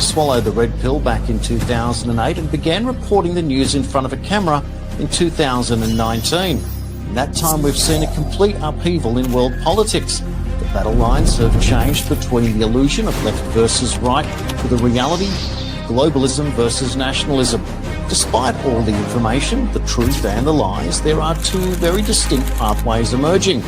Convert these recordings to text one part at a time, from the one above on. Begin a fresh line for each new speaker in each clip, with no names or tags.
swallowed the red pill back in 2008 and began reporting the news in front of a camera in 2019. In that time, we've seen a complete upheaval in world politics. The battle lines have changed between the illusion of left versus right to the reality of globalism versus nationalism. Despite all the information, the truth and the lies, there are two very distinct pathways emerging.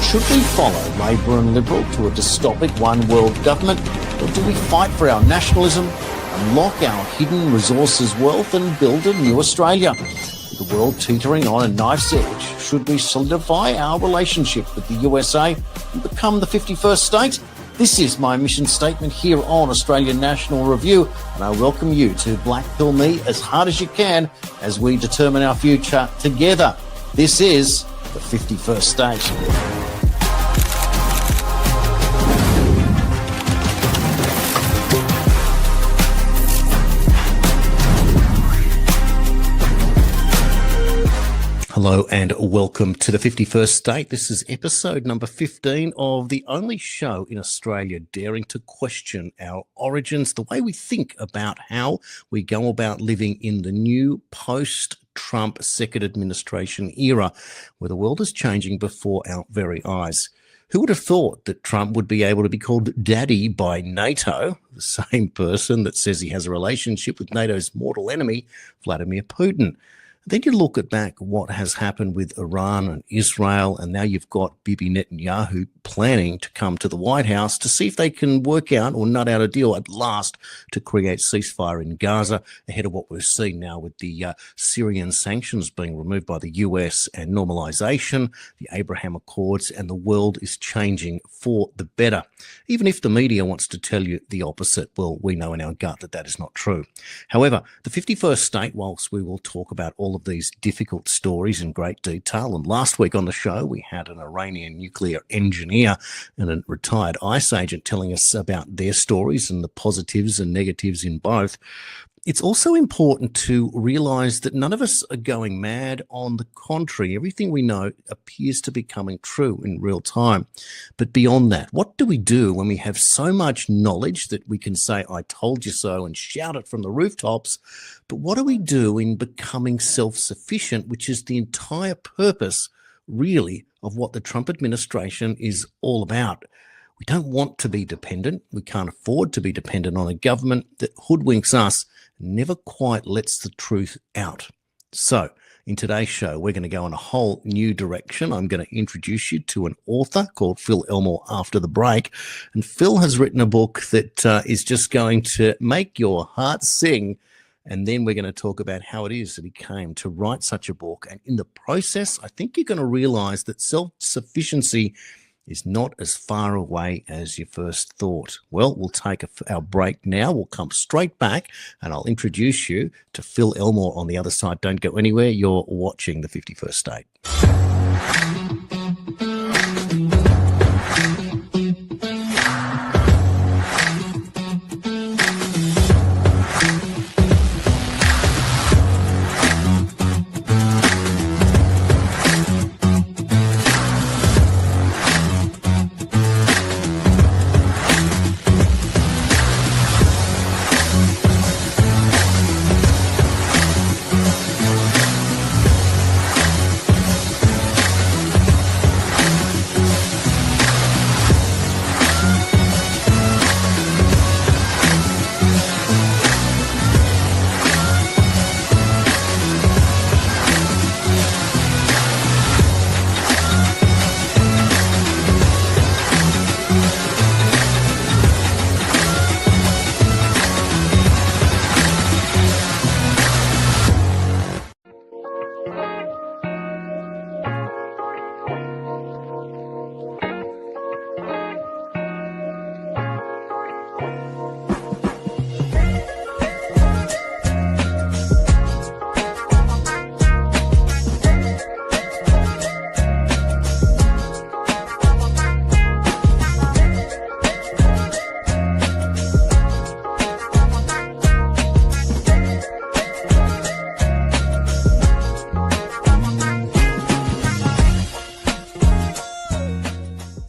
Should we follow Labor and Liberal to a dystopic one world government, or do we fight for our nationalism, unlock our hidden resources wealth and build a new Australia? With the world teetering on a knife's edge, should we solidify our relationship with the USA and become the 51st state? This is my mission statement here on Australian National Review, and I welcome you to black pill me as hard as you can as we determine our future together. This is the 51st state. Hello and welcome to the 51st State. This is episode number 15 of the only show in Australia daring to question our origins, the way we think about how we go about living in the new post-Trump second administration era, where the world is changing before our very eyes. Who would have thought that Trump would be able to be called daddy by NATO, the same person that says he has a relationship with NATO's mortal enemy, Vladimir Putin? Then you look at back what has happened with Iran and Israel, and now you've got Bibi Netanyahu planning to come to the White House to see if they can work out or nut out a deal at last to create ceasefire in Gaza, ahead of what we've seen now with the Syrian sanctions being removed by the US and normalization, the Abraham Accords, and the world is changing for the better. Even if the media wants to tell you the opposite, well, we know in our gut that that is not true. However, the 51st state, whilst we will talk about all of these difficult stories in great detail, and last week on the show we had an Iranian nuclear engineer and a retired ICE agent telling us about their stories and the positives and negatives in both, it's also important to realize that none of us are going mad. On the contrary, everything we know appears to be coming true in real time. But beyond that, what do we do when we have so much knowledge that we can say, I told you so, and shout it from the rooftops? But what do we do in becoming self-sufficient, which is the entire purpose, really, of what the Trump administration is all about? We don't want to be dependent. We can't afford to be dependent on a government that hoodwinks us, never quite lets the truth out. So in today's show, we're going to go in a whole new direction. I'm going to introduce you to an author called Phil Elmore after the break. And Phil has written a book that is just going to make your heart sing. And then we're going to talk about how it is that he came to write such a book. And in the process, I think you're going to realize that self-sufficiency is not as far away as you first thought. Well, we'll take our break now. We'll come straight back and I'll introduce you to Phil Elmore on the other side. Don't go anywhere. You're watching the 51st State.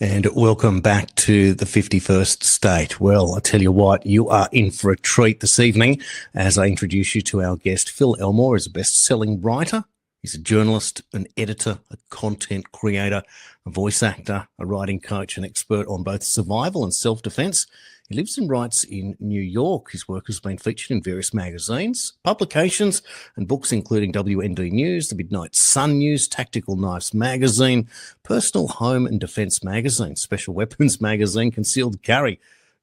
And welcome back to the 51st State. Well, I tell you what, you are in for a treat this evening as I introduce you to our guest. Phil Elmore is a best-selling writer. He's a journalist, an editor, a content creator, a voice actor, a writing coach, an expert on both survival and self-defense. He lives and writes in New York. His work has been featured in various magazines, publications, and books including WND News, the Midnight Sun News, Tactical Knives Magazine, Personal Home and Defense Magazine, Special Weapons Magazine, Concealed Carry. Do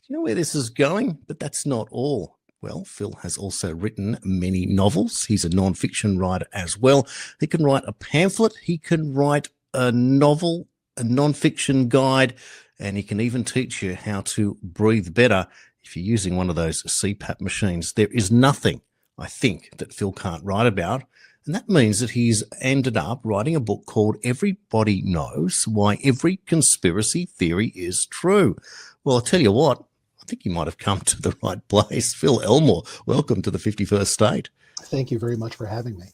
you know where this is going? But that's not all. Well, Phil has also written many novels. He's a non-fiction writer as well. He can write a pamphlet. He can write a novel, a non-fiction guide, and he can even teach you how to breathe better if you're using one of those CPAP machines. There is nothing, I think, that Phil can't write about. And that means that he's ended up writing a book called Everybody Knows Why Every Conspiracy Theory is True. Well, I'll tell you what, I think you might have come to the right place. Phil Elmore, welcome to the 51st State.
Thank you very much for having me.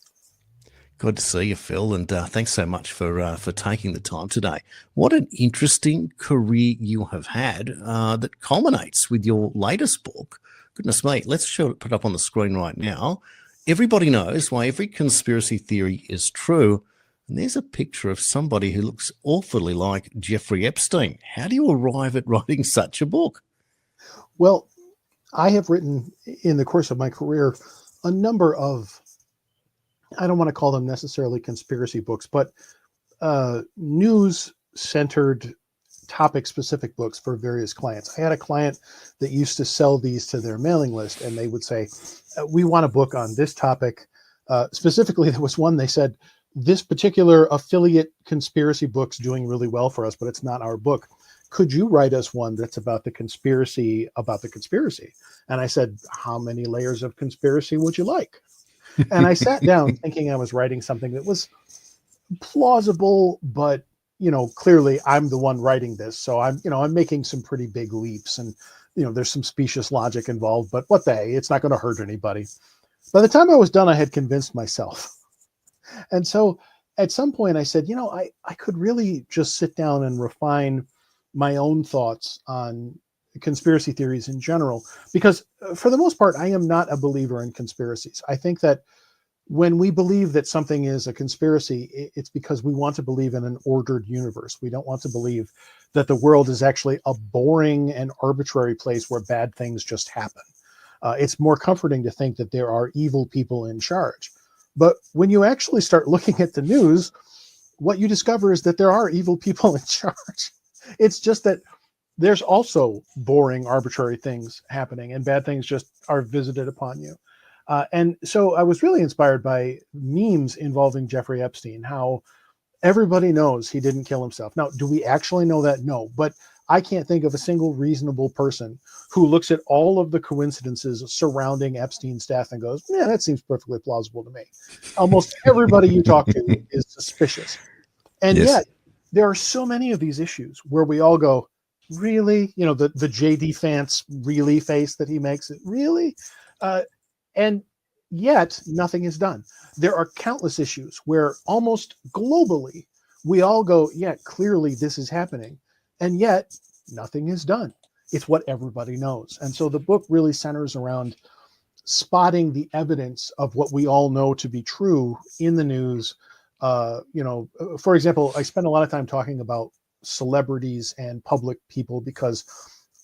Good to see you, Phil, and thanks so much for taking the time today. What an interesting career you have had that culminates with your latest book. Goodness me, let's put it up on the screen right now. Everybody Knows Why Every Conspiracy Theory is True. And there's a picture of somebody who looks awfully like Jeffrey Epstein. How do you arrive at writing such a book?
Well, I have written in the course of my career a number of, I don't want to call them necessarily conspiracy books, but news-centered, topic-specific books for various clients. I had a client that used to sell these to their mailing list, and they would say, we want a book on this topic. Specifically, there was one they said, this particular affiliate conspiracy book's doing really well for us, but it's not our book. Could you write us one that's about the conspiracy about the conspiracy? And I said, how many layers of conspiracy would you like? And I sat down thinking I was writing something that was plausible, but, clearly I'm the one writing this. So I'm making some pretty big leaps and, there's some specious logic involved, but what the hey, it's not going to hurt anybody. By the time I was done, I had convinced myself. And so at some point I said, I could really just sit down and refine my own thoughts on conspiracy theories in general, because for the most part, I am not a believer in conspiracies. I think that when we believe that something is a conspiracy, it's because we want to believe in an ordered universe. We don't want to believe that the world is actually a boring and arbitrary place where bad things just happen. It's more comforting to think that there are evil people in charge. But when you actually start looking at the news, what you discover is that there are evil people in charge. It's just that there's also boring, arbitrary things happening, and bad things just are visited upon you. And so I was really inspired by memes involving Jeffrey Epstein, how everybody knows he didn't kill himself. Now, do we actually know that? No, but I can't think of a single reasonable person who looks at all of the coincidences surrounding Epstein's death and goes, yeah, that seems perfectly plausible to me. Almost everybody you talk to is suspicious. And yet there are so many of these issues where we all go, really? The JD Vance really face that he makes, it really? And yet nothing is done. There are countless issues where almost globally we all go, yeah, clearly this is happening. And yet nothing is done. It's what everybody knows. And so the book really centers around spotting the evidence of what we all know to be true in the news. For example, I spend a lot of time talking about celebrities and public people because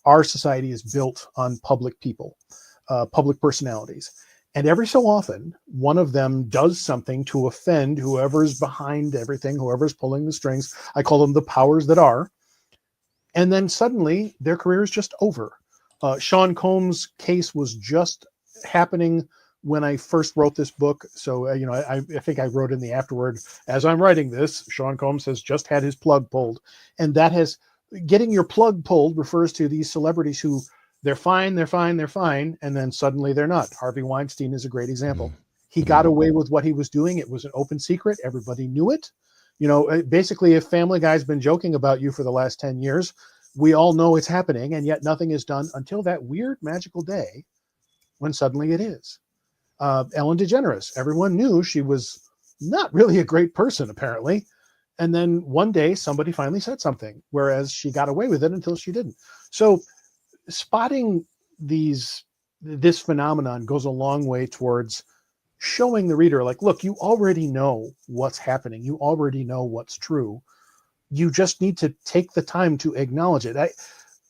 our society is built on public people, public personalities. And every so often, one of them does something to offend whoever's behind everything, whoever's pulling the strings. I call them the powers that are. And then suddenly their career is just over. Sean Combs' case was just happening when I first wrote this book. So, I think I wrote in the afterword, as I'm writing this, Sean Combs has just had his plug pulled. And getting your plug pulled refers to these celebrities who they're fine. And then suddenly they're not. Harvey Weinstein is a great example. He got away with what he was doing. It was an open secret. Everybody knew it. Basically, if Family Guy's been joking about you for the last 10 years, we all know it's happening, and yet nothing is done until that weird magical day when suddenly it is. Ellen DeGeneres, everyone knew she was not really a great person, apparently. And then one day somebody finally said something, whereas she got away with it until she didn't. So spotting this phenomenon goes a long way towards showing the reader, like, look, you already know what's happening. You already know what's true. You just need to take the time to acknowledge it.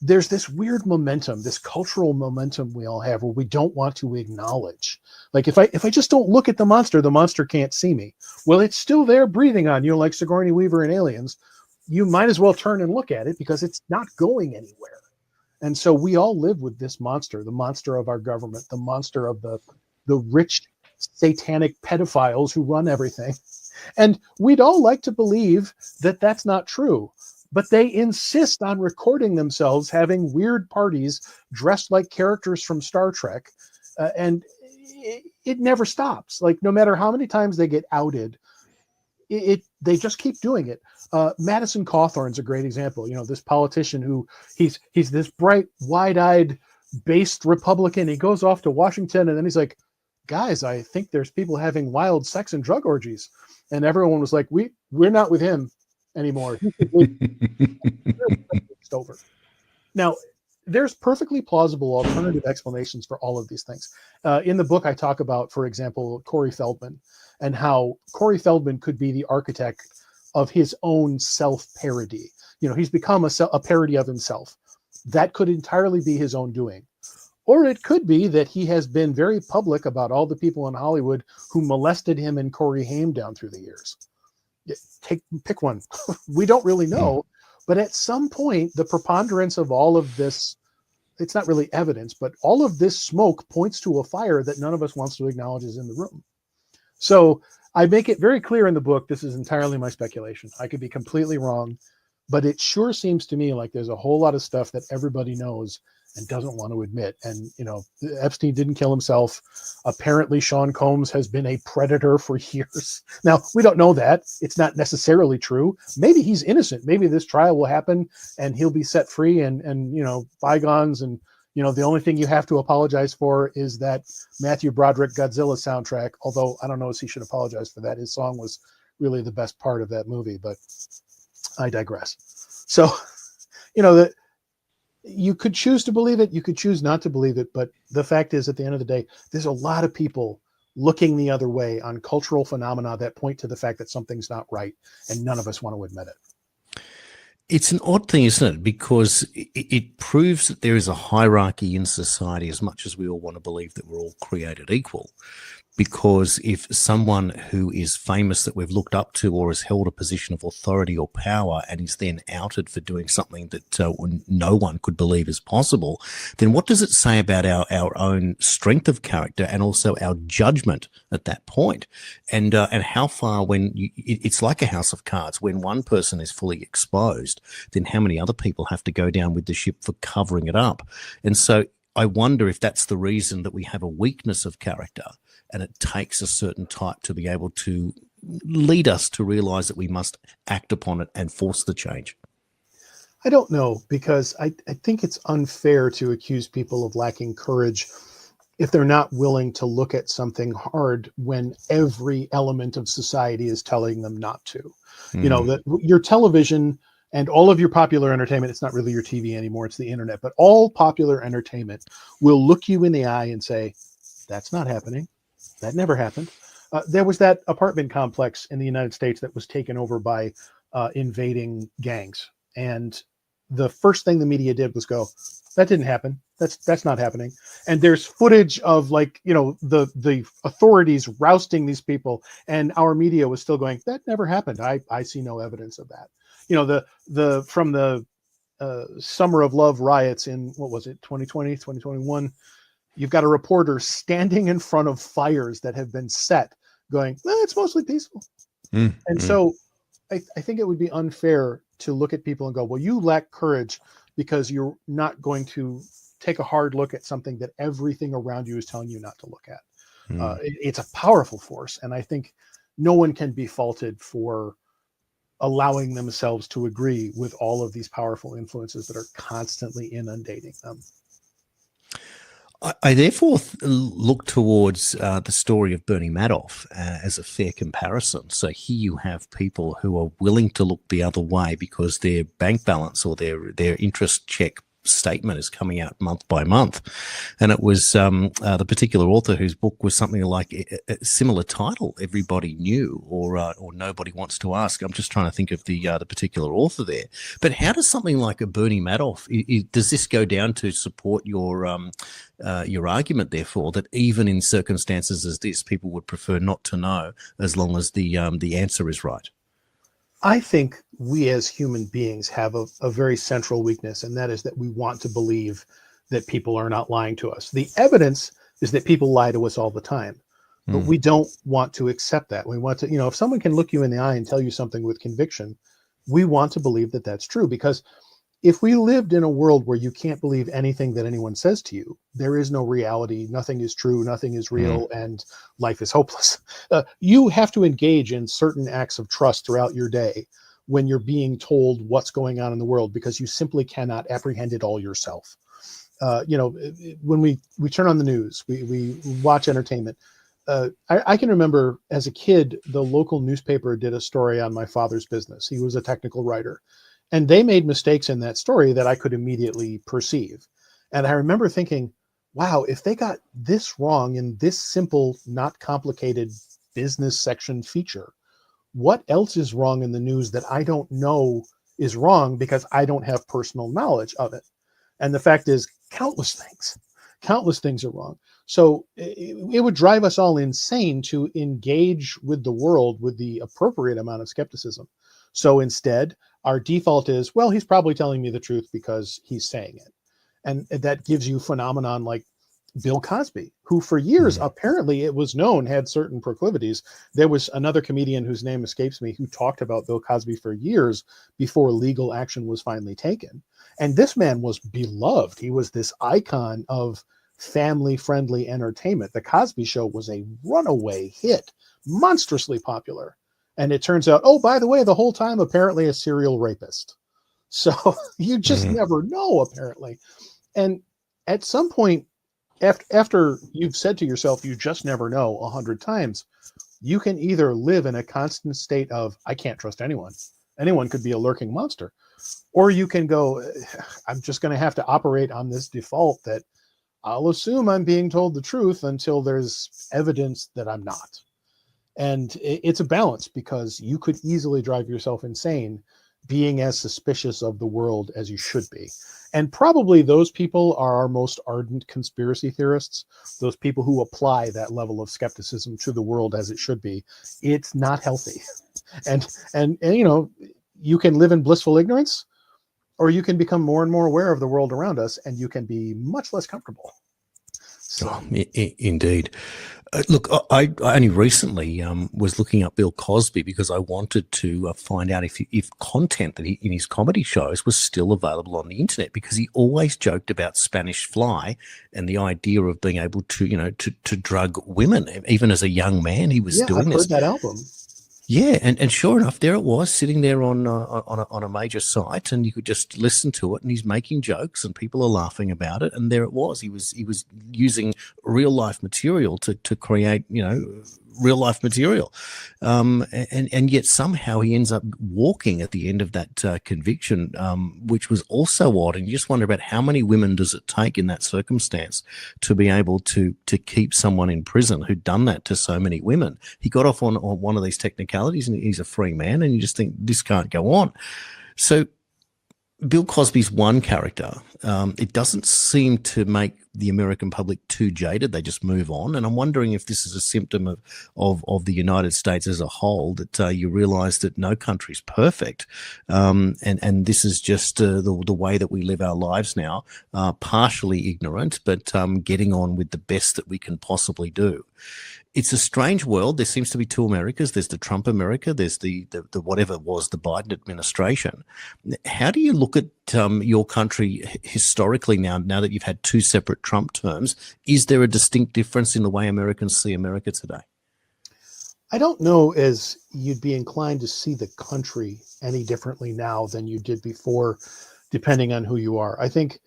There's this weird momentum, this cultural momentum we all have where we don't want to acknowledge. Like if I just don't look at the monster can't see me. Well, it's still there breathing on you, like Sigourney Weaver in Aliens. You might as well turn and look at it because it's not going anywhere. And so we all live with this monster, the monster of our government, the monster of the rich satanic pedophiles who run everything. And we'd all like to believe that that's not true. But they insist on recording themselves having weird parties dressed like characters from Star Trek. And it never stops. Like, no matter how many times they get outed, they just keep doing it. Madison Cawthorn's a great example. You know, this politician who he's this bright, wide-eyed, based Republican. He goes off to Washington and then he's like, guys, I think there's people having wild sex and drug orgies. And everyone was like, we're not with him anymore. It's over. Now, there's perfectly plausible alternative explanations for all of these things. In the book, I talk about, for example, Corey Feldman, and how Corey Feldman could be the architect of his own self-parody. You know, he's become a parody of himself. That could entirely be his own doing. Or it could be that he has been very public about all the people in Hollywood who molested him and Corey Haim down through the years. Pick one. We don't really know. But at some point, the preponderance of all of this, it's not really evidence, but all of this smoke points to a fire that none of us wants to acknowledge is in the room. So I make it very clear in the book, this is entirely my speculation. I could be completely wrong, but it sure seems to me like there's a whole lot of stuff that everybody knows and doesn't want to admit. And, you know, Epstein didn't kill himself. Apparently, Sean Combs has been a predator for years. Now, we don't know that. It's not necessarily true. Maybe he's innocent. Maybe this trial will happen and he'll be set free and you know, bygones. And, you know, the only thing you have to apologize for is that Matthew Broderick Godzilla soundtrack. Although I don't know if he should apologize for that. His song was really the best part of that movie, but I digress. So, you know, that you could choose to believe it, you could choose not to believe it, but the fact is, at the end of the day, there's a lot of people looking the other way on cultural phenomena that point to the fact that something's not right, and none of us want to admit it.
It's an odd thing, isn't it? Because it proves that there is a hierarchy in society as much as we all want to believe that we're all created equal. Because if someone who is famous that we've looked up to or has held a position of authority or power and is then outed for doing something that no one could believe is possible, then what does it say about our own strength of character and also our judgment at that point? And how far it's like a house of cards. When one person is fully exposed, then how many other people have to go down with the ship for covering it up? And so I wonder if that's the reason that we have a weakness of character. And it takes a certain type to be able to lead us to realize that we must act upon it and force the change.
I don't know, because I think it's unfair to accuse people of lacking courage if they're not willing to look at something hard when every element of society is telling them not to. You know, that your television and all of your popular entertainment, it's not really your TV anymore, it's the internet, but all popular entertainment will look you in the eye and say, that's not happening. That never happened. There was that apartment complex in the United States that was taken over by invading gangs. And the first thing the media did was go, that didn't happen. That's not happening. And there's footage of, like, you know, the authorities rousting these people. And our media was still going, that never happened. I see no evidence of that. You know, from the Summer of Love riots in, what was it, 2020, 2021, you've got a reporter standing in front of fires that have been set going, it's mostly peaceful. And so I think it would be unfair to look at people and go, well, you lack courage because you're not going to take a hard look at something that everything around you is telling you not to look at. It's a powerful force. And I think no one can be faulted for allowing themselves to agree with all of these powerful influences that are constantly inundating them.
I therefore look towards the story of Bernie Madoff as a fair comparison. So here you have people who are willing to look the other way because their bank balance or their interest check statement is coming out month by month. And it was the particular author whose book was something like a similar title, Everybody Knew, or Nobody Wants to Ask. I'm just trying to think of the particular author there. But how does something like a Bernie Madoff, does this go down to support your argument, therefore, that even in circumstances as this, people would prefer not to know as long as the answer is right?
I think we as human beings have a very central weakness, and that is that we want to believe that people are not lying to us. The evidence is that people lie to us all the time, but
Mm.
we don't want to accept that. We want to, if someone can look you in the eye and tell you something with conviction, we want to believe that that's true, because if we lived in a world where you can't believe anything that anyone says to you, there is no reality, nothing is true, nothing is
Mm.
real, and life is hopeless. You have to engage in certain acts of trust throughout your day when you're being told what's going on in the world, because you simply cannot apprehend it all yourself. When we turn on the news, we watch entertainment. I can remember as a kid, the local newspaper did a story on my father's business. He was a technical writer, and they made mistakes in that story that I could immediately perceive. And I remember thinking, wow, if they got this wrong in this simple, not complicated business section feature, what else is wrong in the news that I don't know is wrong because I don't have personal knowledge of it? And the fact is, countless things are wrong. So it would drive us all insane to engage with the world with the appropriate amount of skepticism. So instead, our default is, well, he's probably telling me the truth because he's saying it. And that gives you phenomenon like Bill Cosby, who for years,
Mm.
apparently it was known, had certain proclivities. There was another comedian whose name escapes me who talked about Bill Cosby for years before legal action was finally taken. And this man was beloved. He was this icon of family friendly entertainment. The Cosby Show was a runaway hit, monstrously popular. And it turns out, oh, by the way, the whole time, apparently a serial rapist. So you just
Mm.
never know, apparently. And at some point, after you've said to yourself, you just never know 100 times, you can either live in a constant state of, I can't trust anyone. Anyone could be a lurking monster. Or you can go, I'm just going to have to operate on this default that I'll assume I'm being told the truth until there's evidence that I'm not. And it's a balance, because you could easily drive yourself insane being as suspicious of the world as you should be. And probably those people are our most ardent conspiracy theorists, those people who apply that level of skepticism to the world as it should be. It's not healthy. And you can live in blissful ignorance, or you can become more and more aware of the world around us, and you can be much less comfortable. So
Oh, indeed. Look, I only recently was looking up Bill Cosby because I wanted to find out if content that he in his comedy shows was still available on the internet, because he always joked about Spanish Fly and the idea of being able to, to drug women. Even as a young man, he was
yeah, I've
doing this.
heard that album.
Yeah, and sure enough, there it was sitting there on a major site, and you could just listen to it. And he's making jokes, and people are laughing about it. And there it was. He was using real life material to create real life material, and yet somehow he ends up walking at the end of that conviction, which was also odd. And you just wonder about how many women does it take in that circumstance to be able to keep someone in prison who'd done that to so many women. He got off on one of these technicalities, and he's a free man, and you just think this can't go on. So Bill Cosby's one character. It doesn't seem to make the American public too jaded. They just move on. And I'm wondering if this is a symptom of the United States as a whole, that you realize that no country's perfect. And this is just the way that we live our lives now, partially ignorant, but getting on with the best that we can possibly do. It's a strange world. There seems to be two Americas. There's the Trump America. There's the whatever was the Biden administration. How do you look at your country historically now that you've had two separate Trump terms? Is there a distinct difference in the way Americans see America today?
I don't know as you'd be inclined to see the country any differently now than you did before, depending on who you are. I think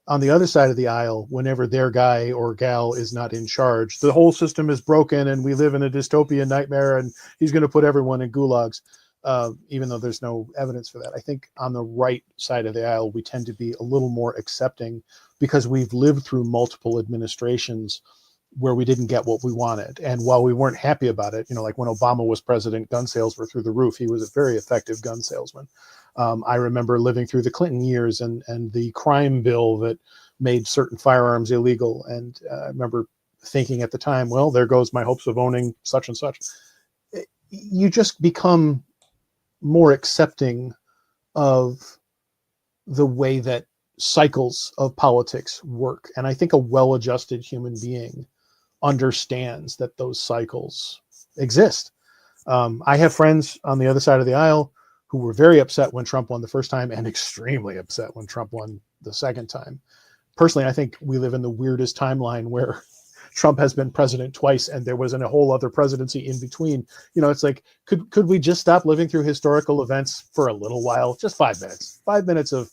on the other side of the aisle, whenever their guy or gal is not in charge, the whole system is broken and we live in a dystopian nightmare and he's going to put everyone in gulags, even though there's no evidence for that. I think on the right side of the aisle, we tend to be a little more accepting because we've lived through multiple administrations where we didn't get what we wanted. And while we weren't happy about it, like when Obama was president, gun sales were through the roof. He was a very effective gun salesman. I remember living through the Clinton years and the crime bill that made certain firearms illegal. And I remember thinking at the time, well, there goes my hopes of owning such and such. You just become more accepting of the way that cycles of politics work. And I think a well-adjusted human being understands that those cycles exist. I have friends on the other side of the aisle who were very upset when Trump won the first time and extremely upset when Trump won the second time. Personally, I think we live in the weirdest timeline where Trump has been president twice and there wasn't a whole other presidency in between. It's like, could we just stop living through historical events for a little while? Just 5 minutes, 5 minutes of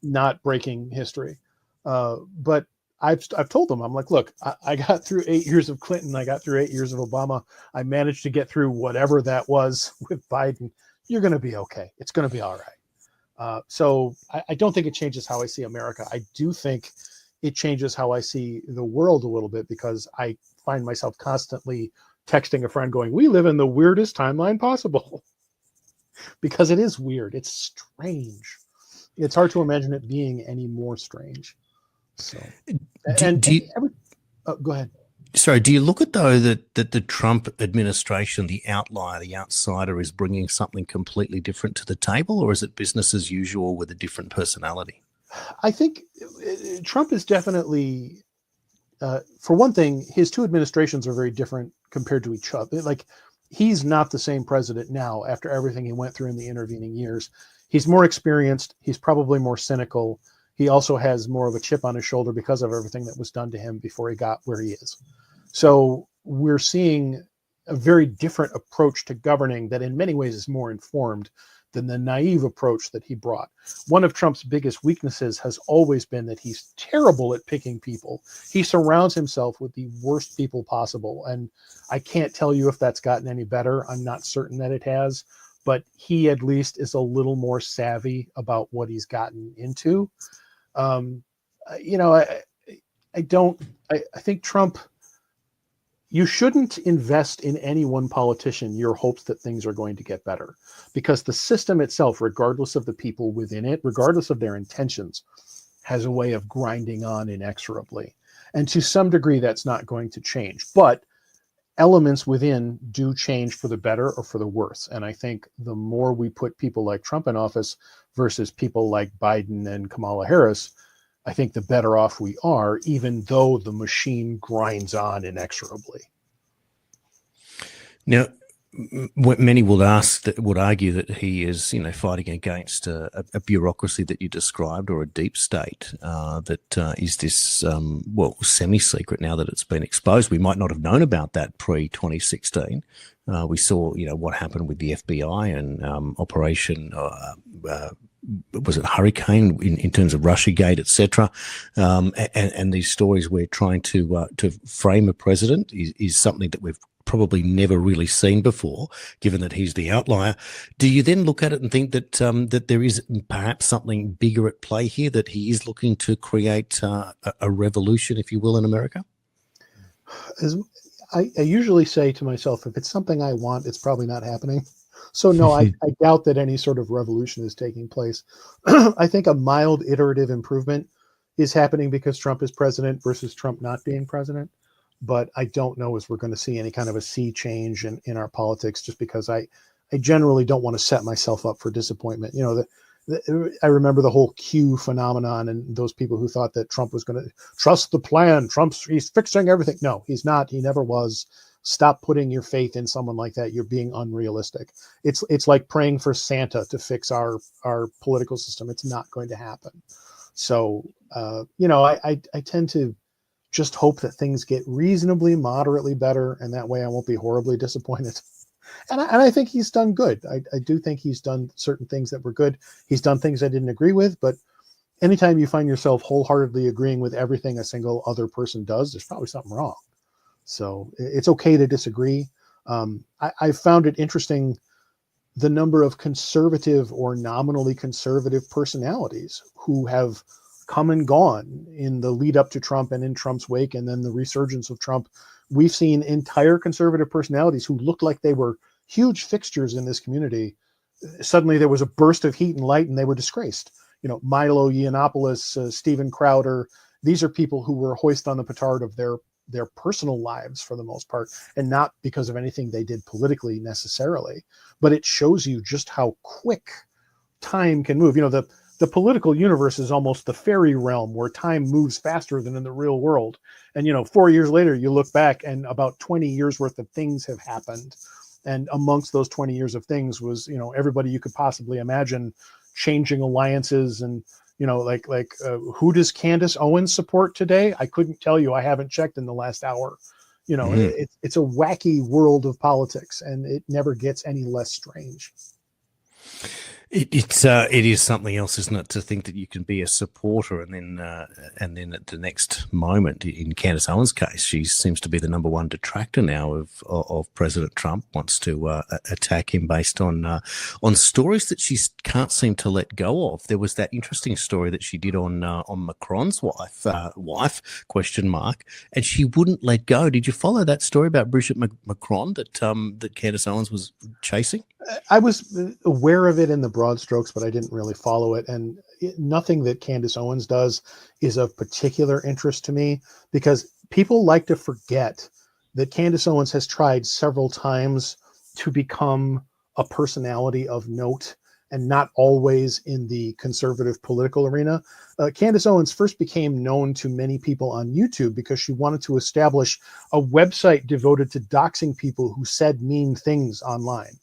not breaking history. But I've told them, I'm like, look, I got through 8 years of Clinton. I got through 8 years of Obama. I managed to get through whatever that was with Biden. You're going to be okay. It's going to be all right. So I don't think it changes how I see America. I do think it changes how I see the world a little bit because I find myself constantly texting a friend going, we live in the weirdest timeline possible. Because it is weird. It's strange. It's hard to imagine it being any more strange. So, go ahead.
Sorry, do you look at though that the Trump administration, the outlier, the outsider, is bringing something completely different to the table, or is it business as usual with a different personality?
I think Trump is definitely, for one thing, his two administrations are very different compared to each other. Like, he's not the same president now after everything he went through in the intervening years. He's more experienced. He's probably more cynical. He also has more of a chip on his shoulder because of everything that was done to him before he got where he is. So we're seeing a very different approach to governing that in many ways is more informed than the naive approach that he brought. One of Trump's biggest weaknesses has always been that he's terrible at picking people. He surrounds himself with the worst people possible. And I can't tell you if that's gotten any better. I'm not certain that it has, but he at least is a little more savvy about what he's gotten into. I think Trump, you shouldn't invest in any one politician your hopes that things are going to get better, because the system itself, regardless of the people within it, regardless of their intentions, has a way of grinding on inexorably. And to some degree, that's not going to change. But elements within do change for the better or for the worse. And I think the more we put people like Trump in office versus people like Biden and Kamala Harris, I think the better off we are, even though the machine grinds on inexorably.
Now, many would argue that he is, fighting against a bureaucracy that you described, or a deep state that is this, semi-secret now that it's been exposed. We might not have known about that pre-2016. We saw, what happened with the FBI and Operation. Was it Harlequin in terms of Russiagate, etc. And these stories we're trying to frame a president is something that we've probably never really seen before, given that he's the outlier. Do you then look at it and think that that there is perhaps something bigger at play here, that he is looking to create a revolution, if you will, in America?
I usually say to myself, if it's something I want, it's probably not happening. So no, I doubt that any sort of revolution is taking place. I think a mild iterative improvement is happening because Trump is president versus Trump not being president. But I don't know if we're going to see any kind of a sea change in our politics, just because I generally don't want to set myself up for disappointment. I remember the whole Q phenomenon and those people who thought that Trump was going to trust the plan. He's fixing everything. No, he's not. He never was. Stop putting your faith in someone like that. You're being unrealistic. It's like praying for Santa to fix our political system. It's not going to happen. So, I tend to just hope that things get reasonably, moderately better, and that way I won't be horribly disappointed. And I think he's done good. I do think he's done certain things that were good. He's done things I didn't agree with, but anytime you find yourself wholeheartedly agreeing with everything a single other person does, there's probably something wrong. So it's okay to disagree. I found it interesting the number of conservative or nominally conservative personalities who have come and gone in the lead up to Trump and in Trump's wake, and then the resurgence of Trump. We've seen entire conservative personalities who looked like they were huge fixtures in this community. Suddenly there was a burst of heat and light and they were disgraced. Milo Yiannopoulos, Steven Crowder, these are people who were hoist on the petard of their personal lives for the most part, and not because of anything they did politically necessarily. But it shows you just how quick time can move. The political universe is almost the fairy realm where time moves faster than in the real world. And 4 years later, you look back and about 20 years worth of things have happened. And amongst those 20 years of things was, everybody you could possibly imagine changing alliances. And, who does Candace Owens support today? I couldn't tell you. I haven't checked in the last hour. It's a wacky world of politics, and it never gets any less strange.
It is something else, isn't it, to think that you can be a supporter and then at the next moment, in Candace Owens' case, she seems to be the number one detractor now of President Trump. Wants to attack him based on stories that she can't seem to let go of. There was that interesting story that she did on Macron's wife, and she wouldn't let go. Did you follow that story about Brigitte Macron that Candace Owens was chasing?
I was aware of it in the broad strokes, but I didn't really follow it. And nothing that Candace Owens does is of particular interest to me, because people like to forget that Candace Owens has tried several times to become a personality of note, and not always in the conservative political arena. Candace Owens first became known to many people on YouTube because she wanted to establish a website devoted to doxing people who said mean things online.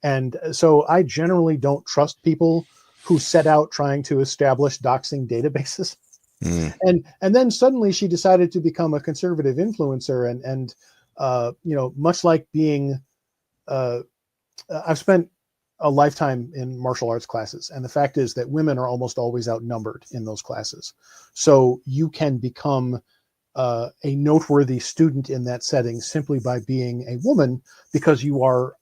And so I generally don't trust people who set out trying to establish doxing databases. And then suddenly she decided to become a conservative influencer. And much like being, I've spent a lifetime in martial arts classes. And the fact is that women are almost always outnumbered in those classes. So you can become a noteworthy student in that setting simply by being a woman, because you are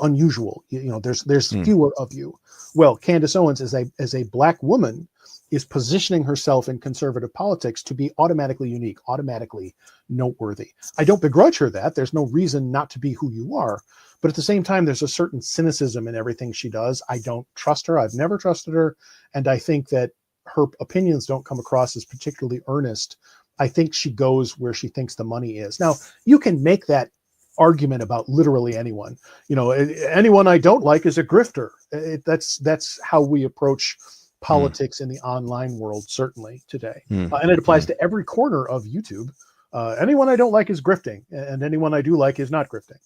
unusual. There's fewer of you. Well, Candace Owens as a black woman is positioning herself in conservative politics to be automatically unique, automatically noteworthy. I don't begrudge her that. There's no reason not to be who you are. But at the same time, there's a certain cynicism in everything she does. I don't trust her. I've never trusted her. And I think that her opinions don't come across as particularly earnest. I think she goes where she thinks the money is. Now, you can make that argument about literally anyone. Anyone I don't like is a grifter. That's how we approach politics in the online world, certainly today. And it applies to every corner of YouTube. Anyone I don't like is grifting, and anyone I do like is not grifting.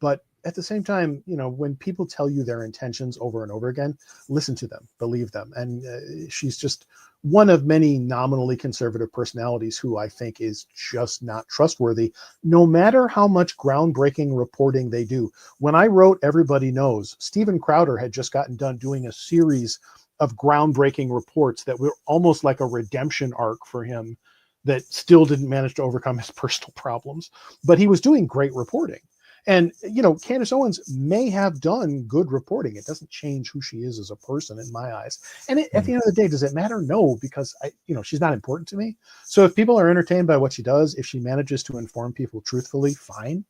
But at the same time, when people tell you their intentions over and over again, listen to them, believe them. And she's just one of many nominally conservative personalities who I think is just not trustworthy, no matter how much groundbreaking reporting they do. When I wrote Everybody Knows, Steven Crowder had just gotten done doing a series of groundbreaking reports that were almost like a redemption arc for him that still didn't manage to overcome his personal problems. But he was doing great reporting. And, Candace Owens may have done good reporting. It doesn't change who she is as a person in my eyes. And at the end of the day, does it matter? No, because she's not important to me. So if people are entertained by what she does, if she manages to inform people truthfully, fine.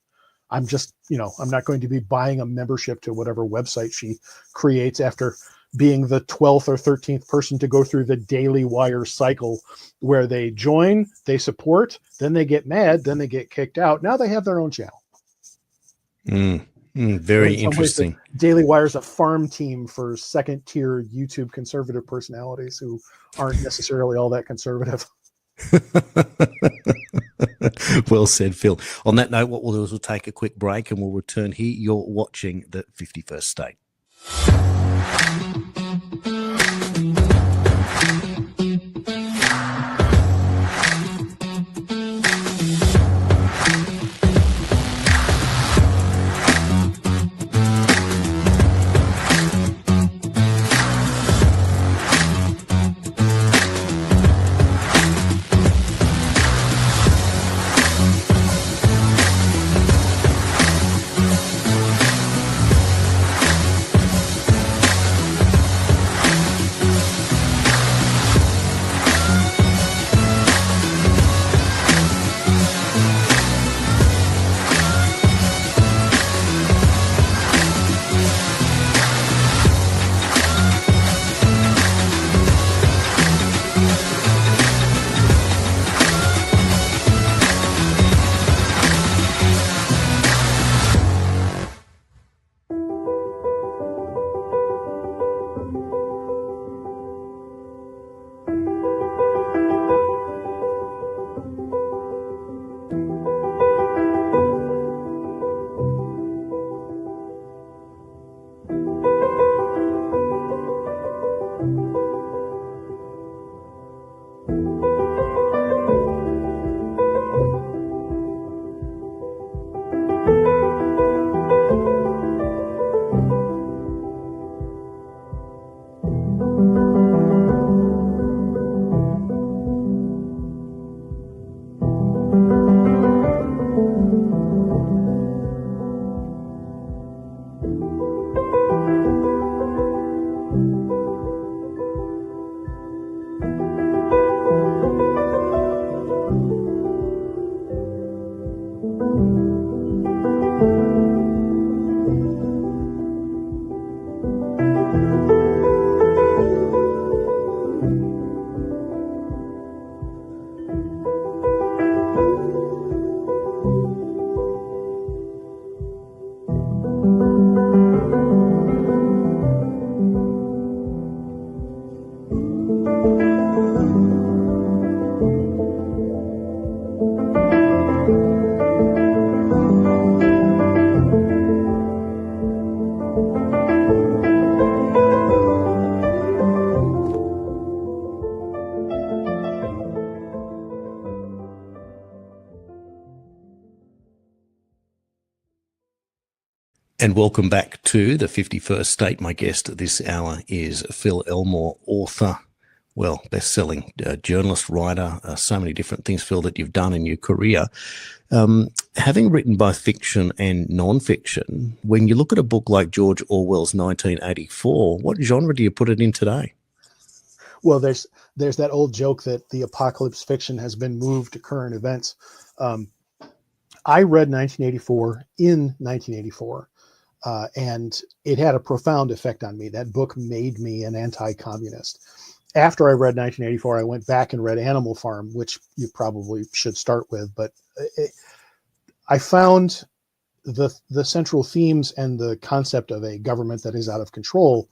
I'm just, I'm not going to be buying a membership to whatever website she creates after being the 12th or 13th person to go through the Daily Wire cycle where they join, they support, then they get mad, then they get kicked out. Now they have their own channel.
Very interesting.
Daily Wire's a farm team for second tier YouTube conservative personalities who aren't necessarily all that conservative.
Well said, Phil. On that note, what we'll do is we'll take a quick break and we'll return here. You're watching the 51st State. And welcome back to the 51st State. My guest this hour is Phil Elmore, author, well, best-selling journalist, writer, so many different things, Phil, that you've done in your career. Having written both fiction and non-fiction, when you look at a book like George Orwell's 1984, what genre do you put it in today?
Well, there's that old joke that the apocalypse fiction has been moved to current events. I read 1984 in 1984. And it had a profound effect on me. That book made me an anti-communist. After I read 1984, I went back and read Animal Farm, which you probably should start with. But I found the central themes and the concept of a government that is out of control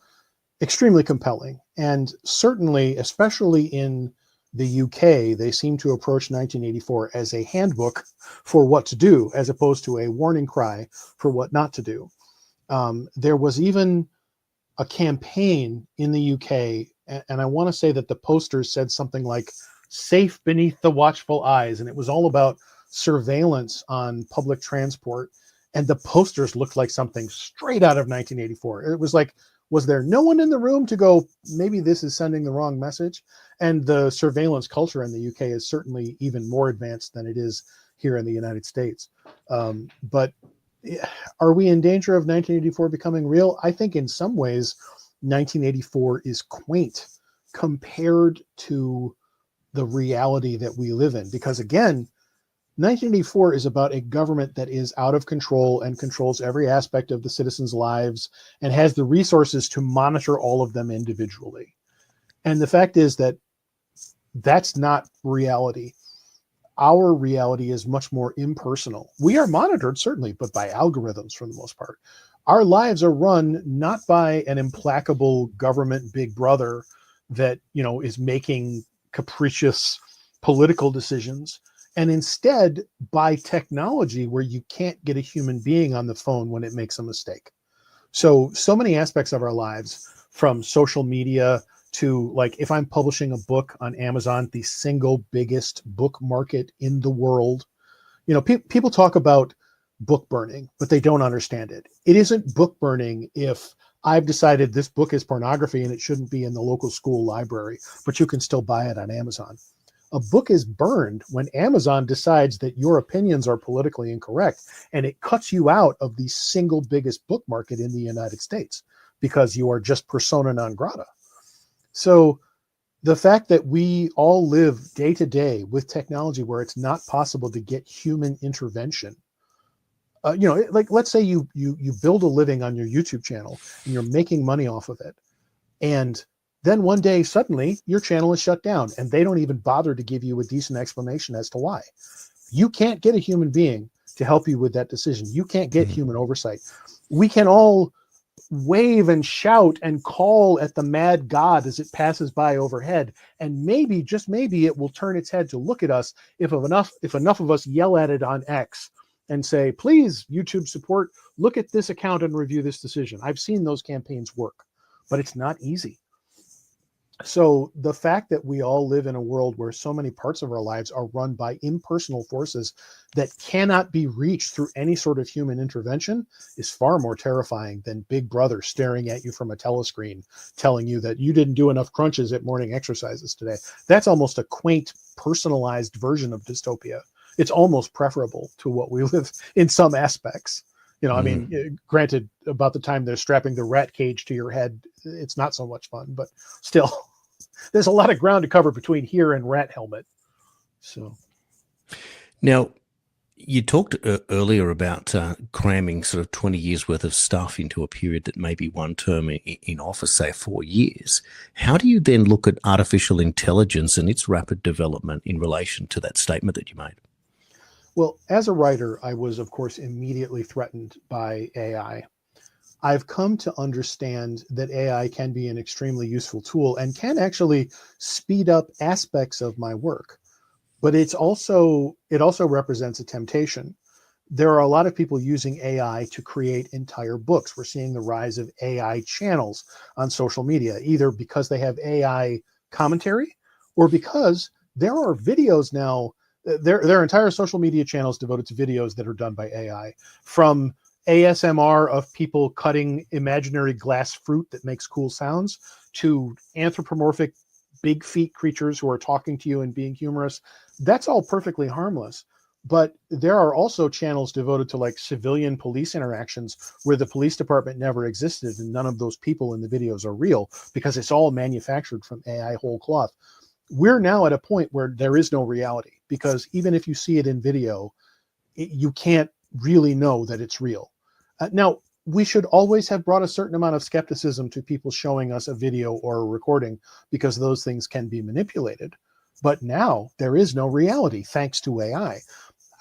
extremely compelling. And certainly, especially in the UK, they seem to approach 1984 as a handbook for what to do, as opposed to a warning cry for what not to do. There was even a campaign in the UK, and I want to say that the posters said something like "safe beneath the watchful eyes," and it was all about surveillance on public transport. And the posters looked like something straight out of 1984. It was like, was there no one in the room to go, maybe this is sending the wrong message? And the surveillance culture in the UK is certainly even more advanced than it is here in the United States. But are we in danger of 1984 becoming real? I think in some ways, 1984 is quaint compared to the reality that we live in. Because again, 1984 is about a government that is out of control and controls every aspect of the citizens' lives and has the resources to monitor all of them individually. And the fact is that that's not reality. Our reality is much more impersonal. We are monitored, certainly, but by algorithms for the most part. Our lives are run not by an implacable government big brother that, is making capricious political decisions, and instead by technology where you can't get a human being on the phone when it makes a mistake. So many aspects of our lives, from social media to, like, if I'm publishing a book on Amazon, the single biggest book market in the world, people talk about book burning, but they don't understand it. It isn't book burning if I've decided this book is pornography and it shouldn't be in the local school library, but you can still buy it on Amazon. A book is burned when Amazon decides that your opinions are politically incorrect, and it cuts you out of the single biggest book market in the United States because you are just persona non grata. So the fact that we all live day to day with technology where it's not possible to get human intervention, like, let's say you build a living on your YouTube channel and you're making money off of it, and then one day suddenly your channel is shut down and they don't even bother to give you a decent explanation as to why. You can't get a human being to help you with that decision. You can't get human oversight. We can all wave and shout and call at the mad god as it passes by overhead, and maybe, just maybe, it will turn its head to look at us if enough of us yell at it on X and say, please, YouTube support, look at this account and review this decision. I've seen those campaigns work, but it's not easy. So the fact that we all live in a world where so many parts of our lives are run by impersonal forces that cannot be reached through any sort of human intervention is far more terrifying than Big Brother staring at you from a telescreen, telling you that you didn't do enough crunches at morning exercises today. That's almost a quaint, personalized version of dystopia. It's almost preferable to what we live in some aspects. I mean, granted, about the time they're strapping the rat cage to your head, it's not so much fun, but still, there's a lot of ground to cover between here and rat helmet. So
now, you talked earlier about cramming sort of 20 years worth of stuff into a period that may be one term in office, say 4 years. How do you then look at artificial intelligence and its rapid development in relation to that statement that you made?
Well, as a writer, I was, of course, immediately threatened by AI. I've come to understand that AI can be an extremely useful tool and can actually speed up aspects of my work. But it also represents a temptation. There are a lot of people using AI to create entire books. We're seeing the rise of AI channels on social media, either because they have AI commentary or because there are videos now. There are entire social media channels devoted to videos that are done by AI, from ASMR of people cutting imaginary glass fruit that makes cool sounds, to anthropomorphic big feet creatures who are talking to you and being humorous. That's all perfectly harmless. But there are also channels devoted to like civilian police interactions where the police department never existed and none of those people in the videos are real because it's all manufactured from AI whole cloth. We're now at a point where there is no reality, because even if you see it in video, you can't really know that it's real. Now, we should always have brought a certain amount of skepticism to people showing us a video or a recording, because those things can be manipulated. But now there is no reality thanks to AI.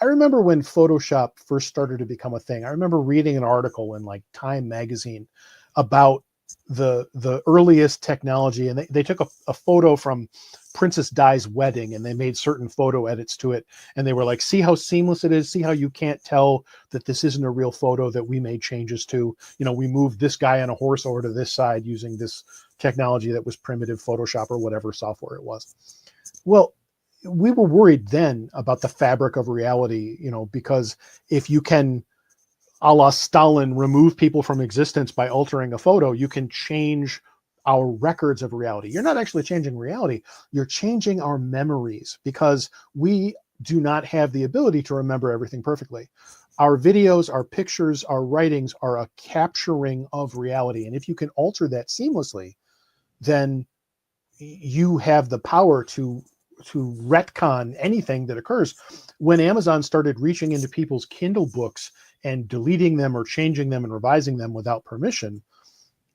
I remember when Photoshop first started to become a thing. I remember reading an article in like Time magazine about the earliest technology, and they took a photo from Princess Di's wedding and they made certain photo edits to it, and they were like, see how seamless it is, see how you can't tell that this isn't a real photo that we made changes to. You know, we moved this guy on a horse over to this side using this technology that was primitive Photoshop or whatever software it was. Well, we were worried then about the fabric of reality, you know, because if you can, a la Stalin, remove people from existence by altering a photo, you can change our records of reality. You're not actually changing reality. You're changing our memories, because we do not have the ability to remember everything perfectly. Our videos, our pictures, our writings are a capturing of reality. And if you can alter that seamlessly, then you have the power to retcon anything that occurs. When Amazon started reaching into people's Kindle books and deleting them or changing them and revising them without permission,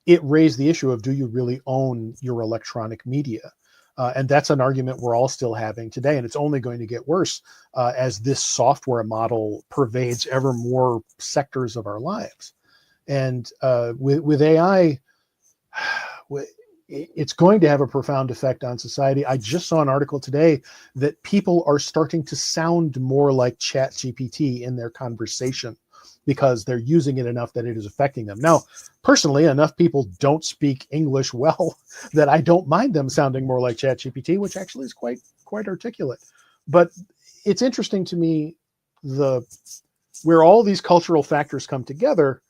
it raised the issue of, do you really own your electronic media? And that's an argument we're all still having today. And it's only going to get worse as this software model pervades ever more sectors of our lives. And with AI, it's going to have a profound effect on society. I just saw an article today that people are starting to sound more like ChatGPT in their conversation because they're using it enough that it is affecting them. Now, personally, enough people don't speak English well that I don't mind them sounding more like ChatGPT, which actually is quite articulate. But it's interesting to me where all these cultural factors come together.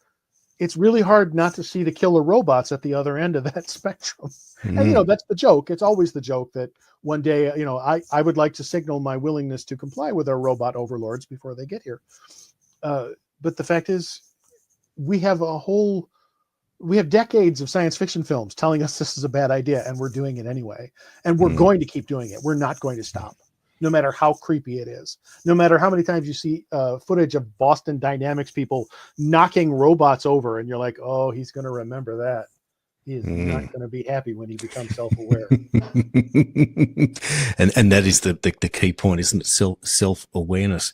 It's really hard not to see the killer robots at the other end of that spectrum. Mm-hmm. And, you know, that's the joke. It's always the joke that one day, you know, I would like to signal my willingness to comply with our robot overlords before they get here. But the fact is, we have decades of science fiction films telling us this is a bad idea, and we're doing it anyway. And we're going to keep doing it. We're not going to stop, no matter how creepy it is. No matter how many times you see footage of Boston Dynamics people knocking robots over, and you're like, oh, he's going to remember that. He is not going to be happy when he becomes self-aware.
and that is the key point, isn't it? Self-awareness.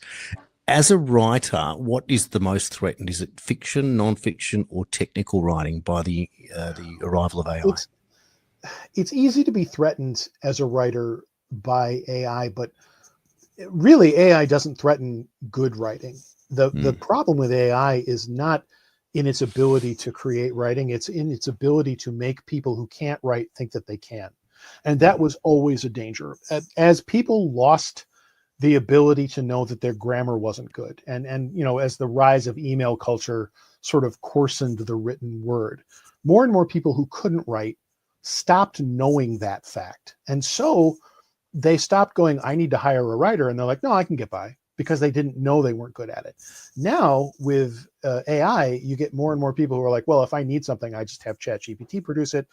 As a writer, what is the most threatened? Is it fiction, non-fiction, or technical writing by the arrival of AI?
It's easy to be threatened as a writer by AI, but really AI doesn't threaten good writing. The problem with AI is not in its ability to create writing, it's in its ability to make people who can't write think that they can. And that was always a danger. As people lost the ability to know that their grammar wasn't good, and you know, as the rise of email culture sort of coarsened the written word, more and more people who couldn't write stopped knowing that fact. And so they stopped going, I need to hire a writer. And they're like, no, I can get by, because they didn't know they weren't good at it. Now with AI, you get more and more people who are like, well, if I need something, I just have ChatGPT produce it.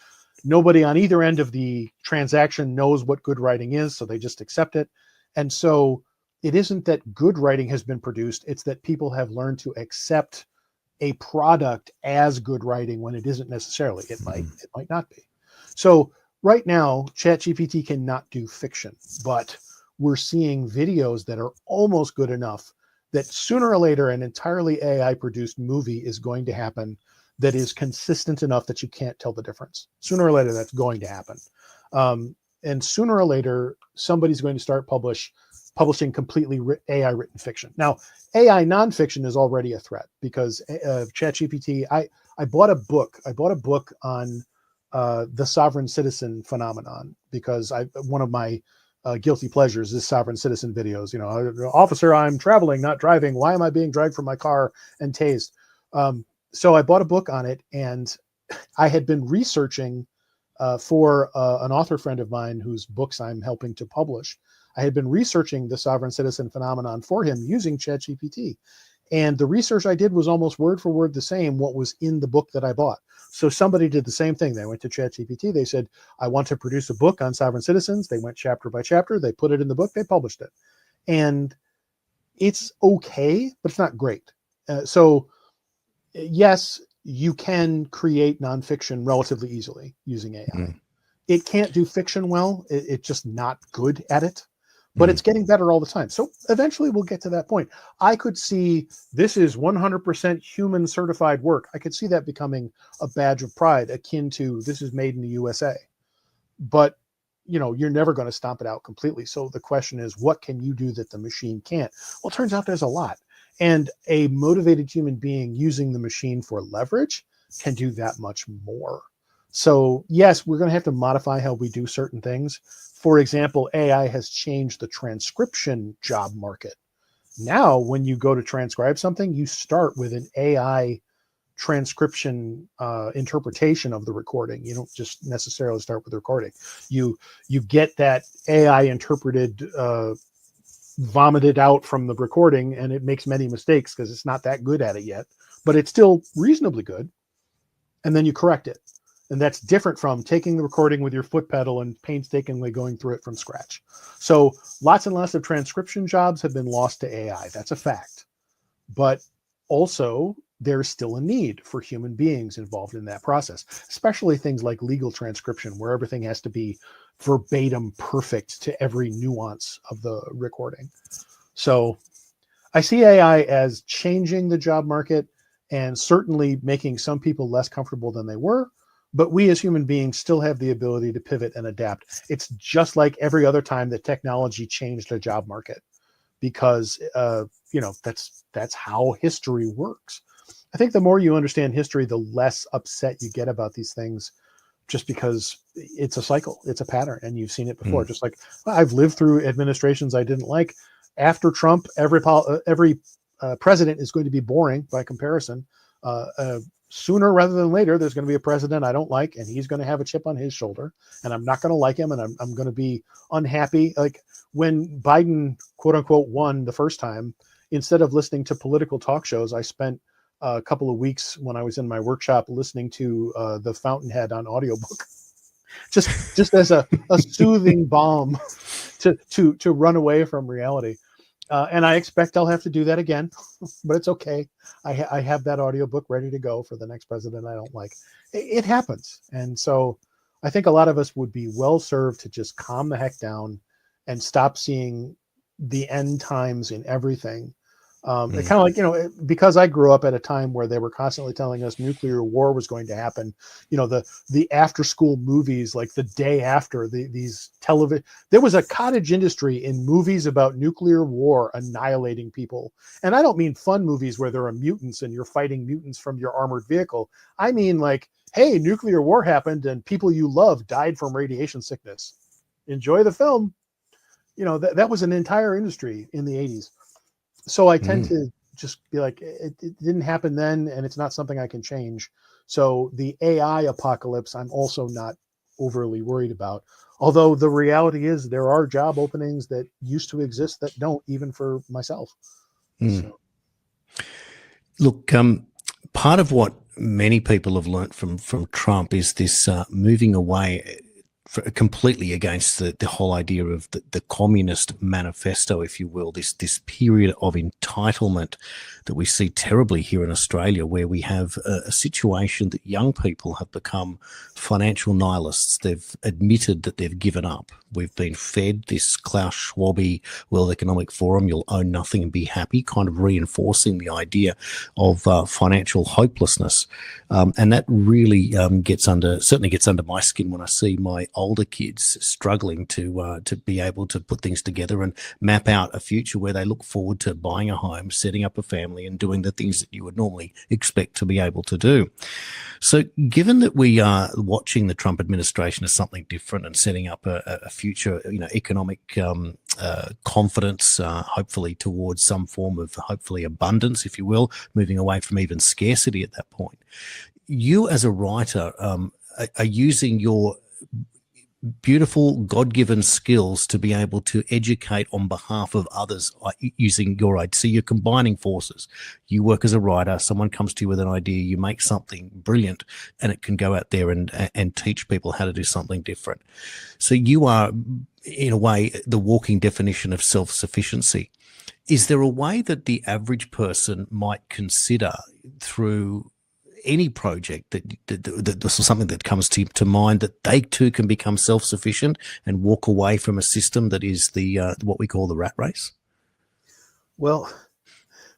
Nobody on either end of the transaction knows what good writing is, so they just accept it. And so it isn't that good writing has been produced, it's that people have learned to accept a product as good writing when it isn't necessarily. It might not be. So right now, ChatGPT cannot do fiction, but we're seeing videos that are almost good enough that sooner or later an entirely AI-produced movie is going to happen that is consistent enough that you can't tell the difference. Sooner or later, that's going to happen. And sooner or later, somebody's going to start publishing completely AI-written fiction. Now, AI nonfiction is already a threat, because ChatGPT, I bought a book. I bought a book on the sovereign citizen phenomenon, because one of my guilty pleasures is sovereign citizen videos. You know, officer, I'm traveling, not driving. Why am I being dragged from my car and tased? So I bought a book on it, and I had been researching for an author friend of mine whose books I'm helping to publish. I had been researching the sovereign citizen phenomenon for him using ChatGPT. And the research I did was almost word for word the same what was in the book that I bought. So somebody did the same thing. They went to ChatGPT. They said, I want to produce a book on sovereign citizens. They went chapter by chapter. They put it in the book. They published it. And it's okay, but it's not great. So yes, you can create nonfiction relatively easily using AI. It can't do fiction well. It's just not good at it. But it's getting better all the time. So eventually we'll get to that point. I could see this is 100% human certified work. I could see that becoming a badge of pride akin to this is made in the USA. But, you know, you're never going to stomp it out completely. So the question is, what can you do that the machine can't? Well, it turns out there's a lot. And a motivated human being using the machine for leverage can do that much more. So yes, we're going to have to modify how we do certain things. For example, AI has changed the transcription job market. Now, when you go to transcribe something, you start with an AI transcription interpretation of the recording. You don't just necessarily start with the recording. You get that AI interpreted, vomited out from the recording, and it makes many mistakes because it's not that good at it yet, but it's still reasonably good. And then you correct it. And that's different from taking the recording with your foot pedal and painstakingly going through it from scratch. So lots and lots of transcription jobs have been lost to AI. That's a fact. But also, there's still a need for human beings involved in that process, especially things like legal transcription, where everything has to be verbatim perfect to every nuance of the recording. So I see AI as changing the job market and certainly making some people less comfortable than they were. But we as human beings still have the ability to pivot and adapt. It's just like every other time that technology changed the job market, because you know, that's how history works. I think the more you understand history, the less upset you get about these things, just because it's a cycle, it's a pattern, and you've seen it before. Just like I've lived through administrations I didn't like. After Trump, every president is going to be boring by comparison. Sooner rather than later, there's going to be a president I don't like, and he's going to have a chip on his shoulder, and I'm not going to like him, and I'm going to be unhappy. Like when Biden, quote unquote, won the first time, instead of listening to political talk shows, I spent a couple of weeks when I was in my workshop listening to the Fountainhead on audiobook, just as a soothing balm to run away from reality. And I expect I'll have to do that again, but it's okay. I have that audiobook ready to go for the next president I don't like. It happens. And so I think a lot of us would be well served to just calm the heck down and stop seeing the end times in everything. Kind of like, you know, because I grew up at a time where they were constantly telling us nuclear war was going to happen, you know, the after school movies, like the day after these television, there was a cottage industry in movies about nuclear war annihilating people. And I don't mean fun movies where there are mutants and you're fighting mutants from your armored vehicle. I mean like, hey, nuclear war happened and people you love died from radiation sickness. Enjoy the film. You know, that was an entire industry in the 80s. So I tend to just be like, it didn't happen then, and it's not something I can change. So the AI apocalypse, I'm also not overly worried about. Although the reality is there are job openings that used to exist that don't, even for myself. So.
Look, part of what many people have learnt from Trump is this moving away completely against the whole idea of the communist manifesto, if you will, this period of entitlement that we see terribly here in Australia, where we have a situation that young people have become financial nihilists. They've admitted that they've given up. We've been fed this Klaus Schwab-y World Economic Forum, you'll own nothing and be happy, kind of reinforcing the idea of financial hopelessness. And that really certainly gets under my skin when I see my older kids struggling to be able to put things together and map out a future where they look forward to buying a home, setting up a family, and doing the things that you would normally expect to be able to do. So, given that we are watching the Trump administration as something different and setting up a future, economic confidence, hopefully towards some form of hopefully abundance, if you will, moving away from even scarcity at that point, you as a writer are using your beautiful God-given skills to be able to educate on behalf of others using your idea. So you're combining forces. You work as a writer, someone comes to you with an idea, you make something brilliant, and it can go out there and teach people how to do something different. So you are, in a way, the walking definition of self-sufficiency. Is there a way that the average person might consider through any project that something that comes to mind, that they too can become self-sufficient and walk away from a system that is the what we call the rat race?
Well,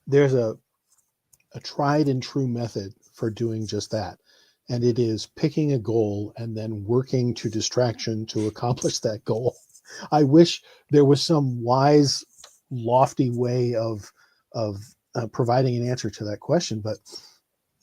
there's a tried and true method for doing just that. And it is picking a goal and then working to distraction to accomplish that goal. I wish there was some wise, lofty way of providing an answer to that question, but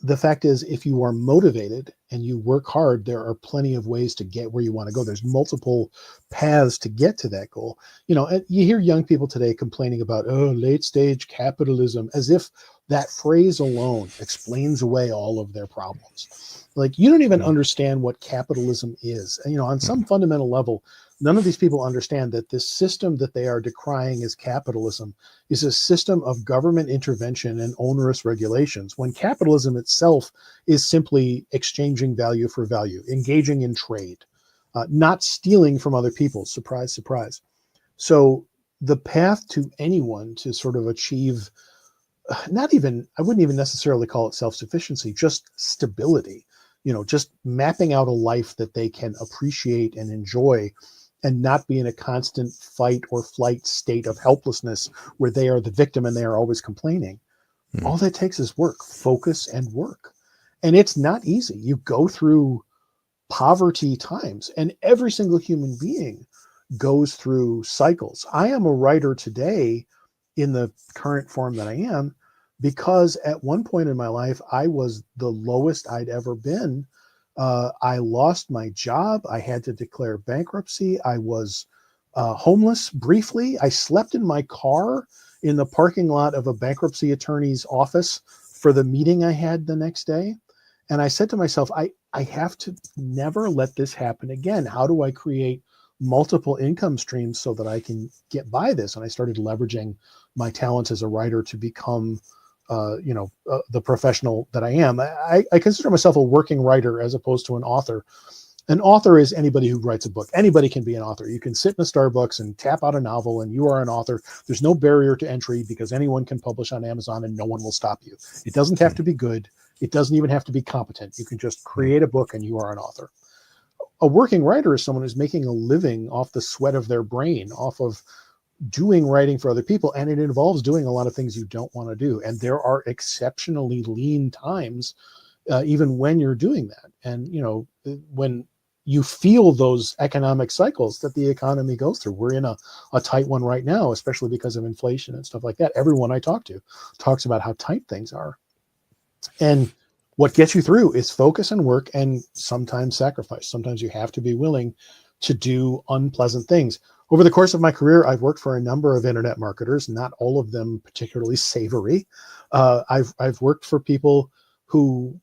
the fact is, if you are motivated and you work hard, there are plenty of ways to get where you want to go. There's multiple paths to get to that goal. And you hear young people today complaining about, late stage capitalism, as if that phrase alone explains away all of their problems. Like, you don't even understand what capitalism is. And, on some fundamental level, none of these people understand that this system that they are decrying as capitalism is a system of government intervention and onerous regulations, when capitalism itself is simply exchanging value for value, engaging in trade, not stealing from other people. Surprise, surprise. So the path to anyone to sort of achieve, I wouldn't even necessarily call it self-sufficiency, just stability, just mapping out a life that they can appreciate and enjoy, and not be in a constant fight or flight state of helplessness where they are the victim and they are always complaining. All that takes is work, focus, and work. And it's not easy. You go through poverty times, and every single human being goes through cycles. I am a writer today in the current form that I am because at one point in my life, I was the lowest I'd ever been. I lost my job. I had to declare bankruptcy. I was homeless briefly. I slept in my car in the parking lot of a bankruptcy attorney's office for the meeting I had the next day. And I said to myself, I have to never let this happen again. How do I create multiple income streams so that I can get by this? And I started leveraging my talents as a writer to become the professional that I am. I consider myself a working writer as opposed to an author. An author is anybody who writes a book. Anybody can be an author. You can sit in a Starbucks and tap out a novel and you are an author. There's no barrier to entry because anyone can publish on Amazon and no one will stop you. It doesn't have to be good. It doesn't even have to be competent. You can just create a book and you are an author. A working writer is someone who's making a living off the sweat of their brain, off of doing writing for other people, and it involves doing a lot of things you don't want to do. And there are exceptionally lean times, even when you're doing that. And when you feel those economic cycles that the economy goes through, we're in a tight one right now, especially because of inflation and stuff like that. Everyone I talk to talks about how tight things are. And what gets you through is focus and work, and sometimes sacrifice. Sometimes you have to be willing to do unpleasant things. Over the course of my career, I've worked for a number of internet marketers, not all of them particularly savory. I've worked for people who,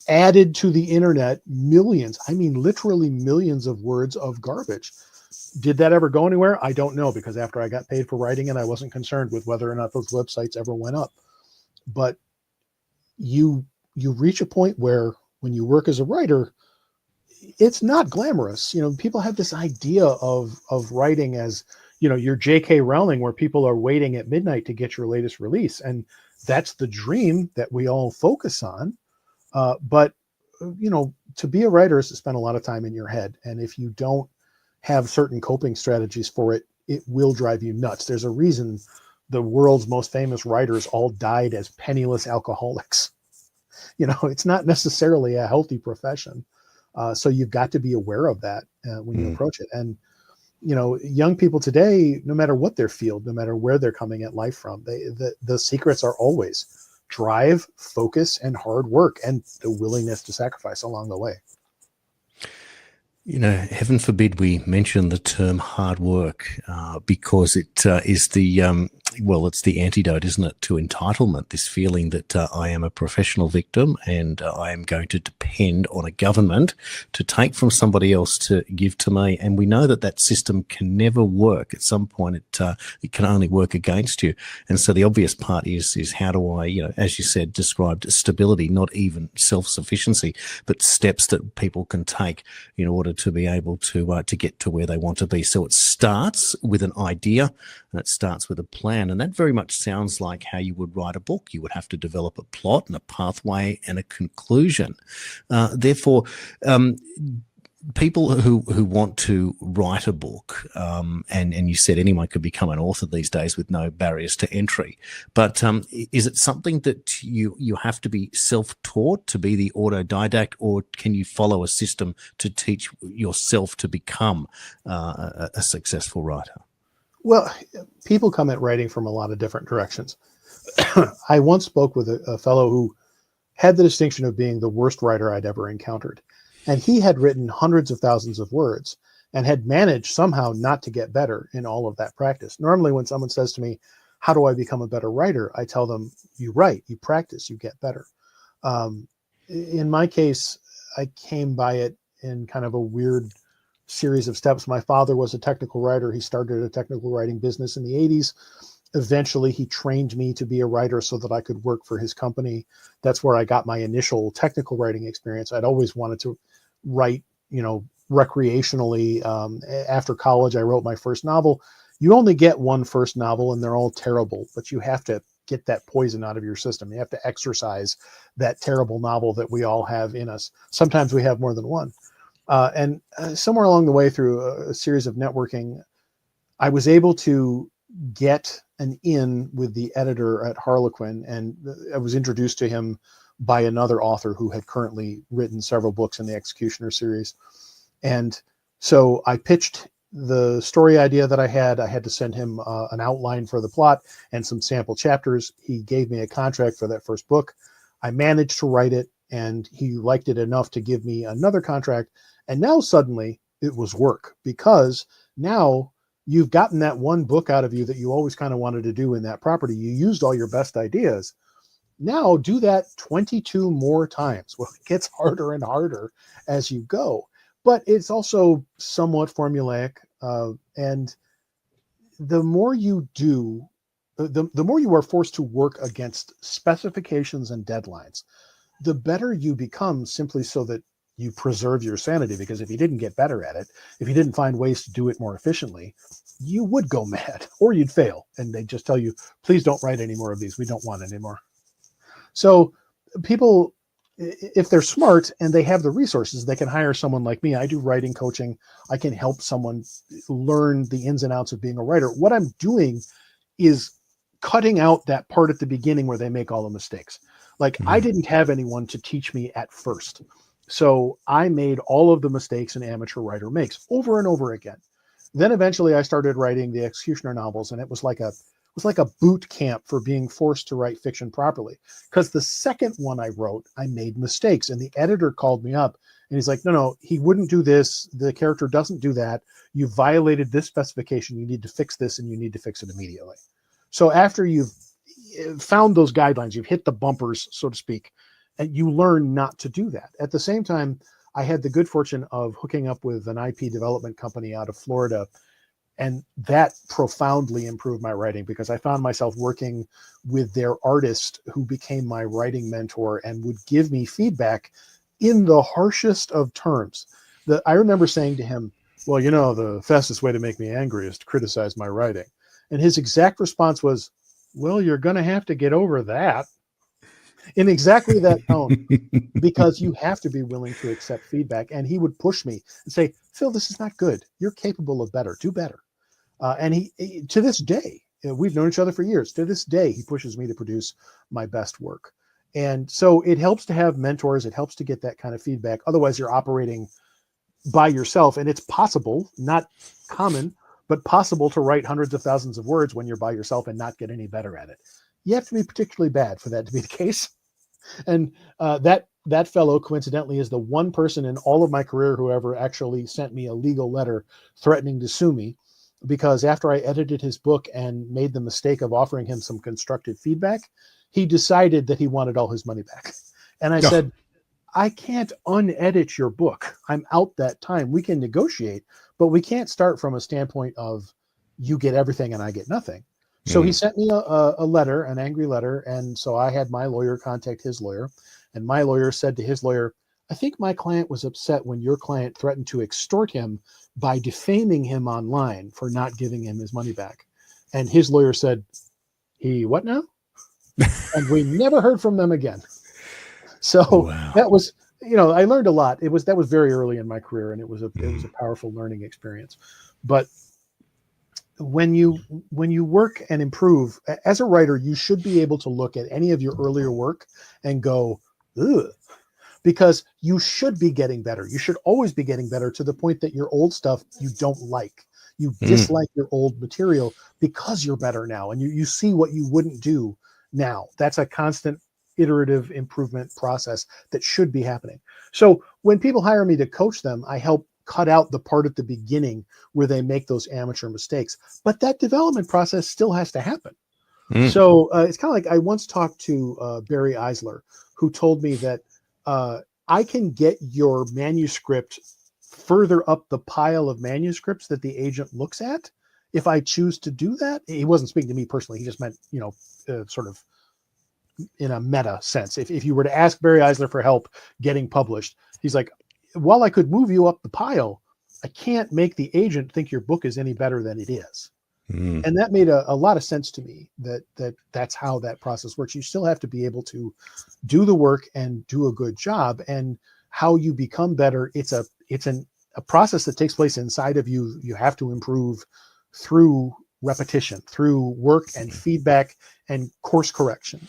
added to the internet millions, I mean, literally millions of words of garbage. Did that ever go anywhere? I don't know, because after I got paid for writing it, I wasn't concerned with whether or not those websites ever went up. But you reach a point where when you work as a writer, it's not glamorous. People have this idea of writing as, you're J.K. Rowling, where people are waiting at midnight to get your latest release. And that's the dream that we all focus on. But to be a writer is to spend a lot of time in your head. And if you don't have certain coping strategies for it, it will drive you nuts. There's a reason the world's most famous writers all died as penniless alcoholics. It's not necessarily a healthy profession. So you've got to be aware of that when you approach it. And young people today, no matter what their field, no matter where they're coming at life from, the secrets are always drive, focus, and hard work, and the willingness to sacrifice along the way.
Heaven forbid we mention the term hard work, because it is it's the antidote, isn't it, to entitlement, this feeling that I am a professional victim and I am going to depend on a government to take from somebody else to give to me. And we know that system can never work. At some point, it can only work against you. And so the obvious part is how do I, as you said, described stability, not even self-sufficiency, but steps that people can take in order to be able to get to where they want to be. So it starts with an idea and it starts with a plan. And that very much sounds like how you would write a book. You would have to develop a plot and a pathway and a conclusion. Therefore, people who want to write a book, and you said anyone could become an author these days with no barriers to entry. But is it something that you have to be self-taught to be the autodidact, or can you follow a system to teach yourself to become a successful writer?
Well, people come at writing from a lot of different directions. I once spoke with a fellow who had the distinction of being the worst writer I'd ever encountered. And he had written hundreds of thousands of words and had managed somehow not to get better in all of that practice. Normally, when someone says to me, how do I become a better writer? I tell them, you write, you practice, you get better. In my case, I came by it in kind of a weird series of steps. My father was a technical writer. He started a technical writing business in the 80s. Eventually, he trained me to be a writer so that I could work for his company. That's where I got my initial technical writing experience. I'd always wanted to write, recreationally. After college, I wrote my first novel. You only get one first novel and they're all terrible, but you have to get that poison out of your system. You have to exercise that terrible novel that we all have in us. Sometimes we have more than one. And somewhere along the way through a series of networking, I was able to get an in with the editor at Harlequin, and I was introduced to him by another author who had currently written several books in the Executioner series. And so I pitched the story idea that I had. I had to send him an outline for the plot and some sample chapters. He gave me a contract for that first book. I managed to write it, and he liked it enough to give me another contract. And now suddenly it was work, because now you've gotten that one book out of you that you always kind of wanted to do in that property. You used all your best ideas. Now do that 22 more times. Well, it gets harder and harder as you go, but it's also somewhat formulaic. And the more you do, the more you are forced to work against specifications and deadlines, the better you become, simply so that you preserve your sanity. Because if you didn't get better at it, if you didn't find ways to do it more efficiently, you would go mad or you'd fail. And they just tell you, please don't write any more of these. We don't want any more. So people, if they're smart and they have the resources, they can hire someone like me. I do writing coaching. I can help someone learn the ins and outs of being a writer. What I'm doing is cutting out that part at the beginning where they make all the mistakes. Like, I didn't have anyone to teach me at first. So I made all of the mistakes an amateur writer makes over and over again. Then eventually I started writing the Executioner novels, and it was like a boot camp for being forced to write fiction properly. Because the second one I wrote, I made mistakes, and the editor called me up and he's like, no, he wouldn't do this. The character doesn't do that. You violated this specification. You need to fix this, and you need to fix it immediately. So after you've found those guidelines, you've hit the bumpers, so to speak, and you learn not to do that. At the same time, I had the good fortune of hooking up with an IP development company out of Florida, and that profoundly improved my writing, because I found myself working with their artist, who became my writing mentor and would give me feedback in the harshest of terms. I remember saying to him, well, the fastest way to make me angry is to criticize my writing. And his exact response was, well, you're going to have to get over that. In exactly that tone, because you have to be willing to accept feedback. And he would push me and say, Phil, this is not good. You're capable of better. Do better. And he, to this day, we've known each other for years. To this day, he pushes me to produce my best work. And so it helps to have mentors. It helps to get that kind of feedback. Otherwise, you're operating by yourself, and it's possible, not common, but possible to write hundreds of thousands of words when you're by yourself and not get any better at it. You have to be particularly bad for that to be the case. And that fellow, coincidentally, is the one person in all of my career who ever actually sent me a legal letter threatening to sue me, because after I edited his book and made the mistake of offering him some constructive feedback, he decided that he wanted all his money back. And I said, I can't unedit your book. I'm out that time. We can negotiate, but we can't start from a standpoint of you get everything and I get nothing. So he sent me a letter, an angry letter. And so I had my lawyer contact his lawyer, and my lawyer said to his lawyer, I think my client was upset when your client threatened to extort him by defaming him online for not giving him his money back. And his lawyer said, he what now? And we never heard from them again. So that was, I learned a lot. That was very early in my career, and it was a powerful learning experience. But when you work and improve as a writer, you should be able to look at any of your earlier work and go, ugh, because you should be getting better. You should always be getting better, to the point that your old stuff you don't like. You dislike your old material because you're better now, and you see what you wouldn't do now. That's a constant iterative improvement process that should be happening. So when people hire me to coach them, I help cut out the part at the beginning where they make those amateur mistakes, but that development process still has to happen. So it's kind of like, I once talked to Barry Eisler, who told me that I can get your manuscript further up the pile of manuscripts that the agent looks at if I choose to do that. He wasn't speaking to me personally. He just meant, sort of in a meta sense. If you were to ask Barry Eisler for help getting published, he's like, while I could move you up the pile, I can't make the agent think your book is any better than it is. And that made a lot of sense to me, that's how that process works. You still have to be able to do the work and do a good job. And how you become better, it's a process that takes place inside of you. You have to improve through repetition, through work and feedback and course correction.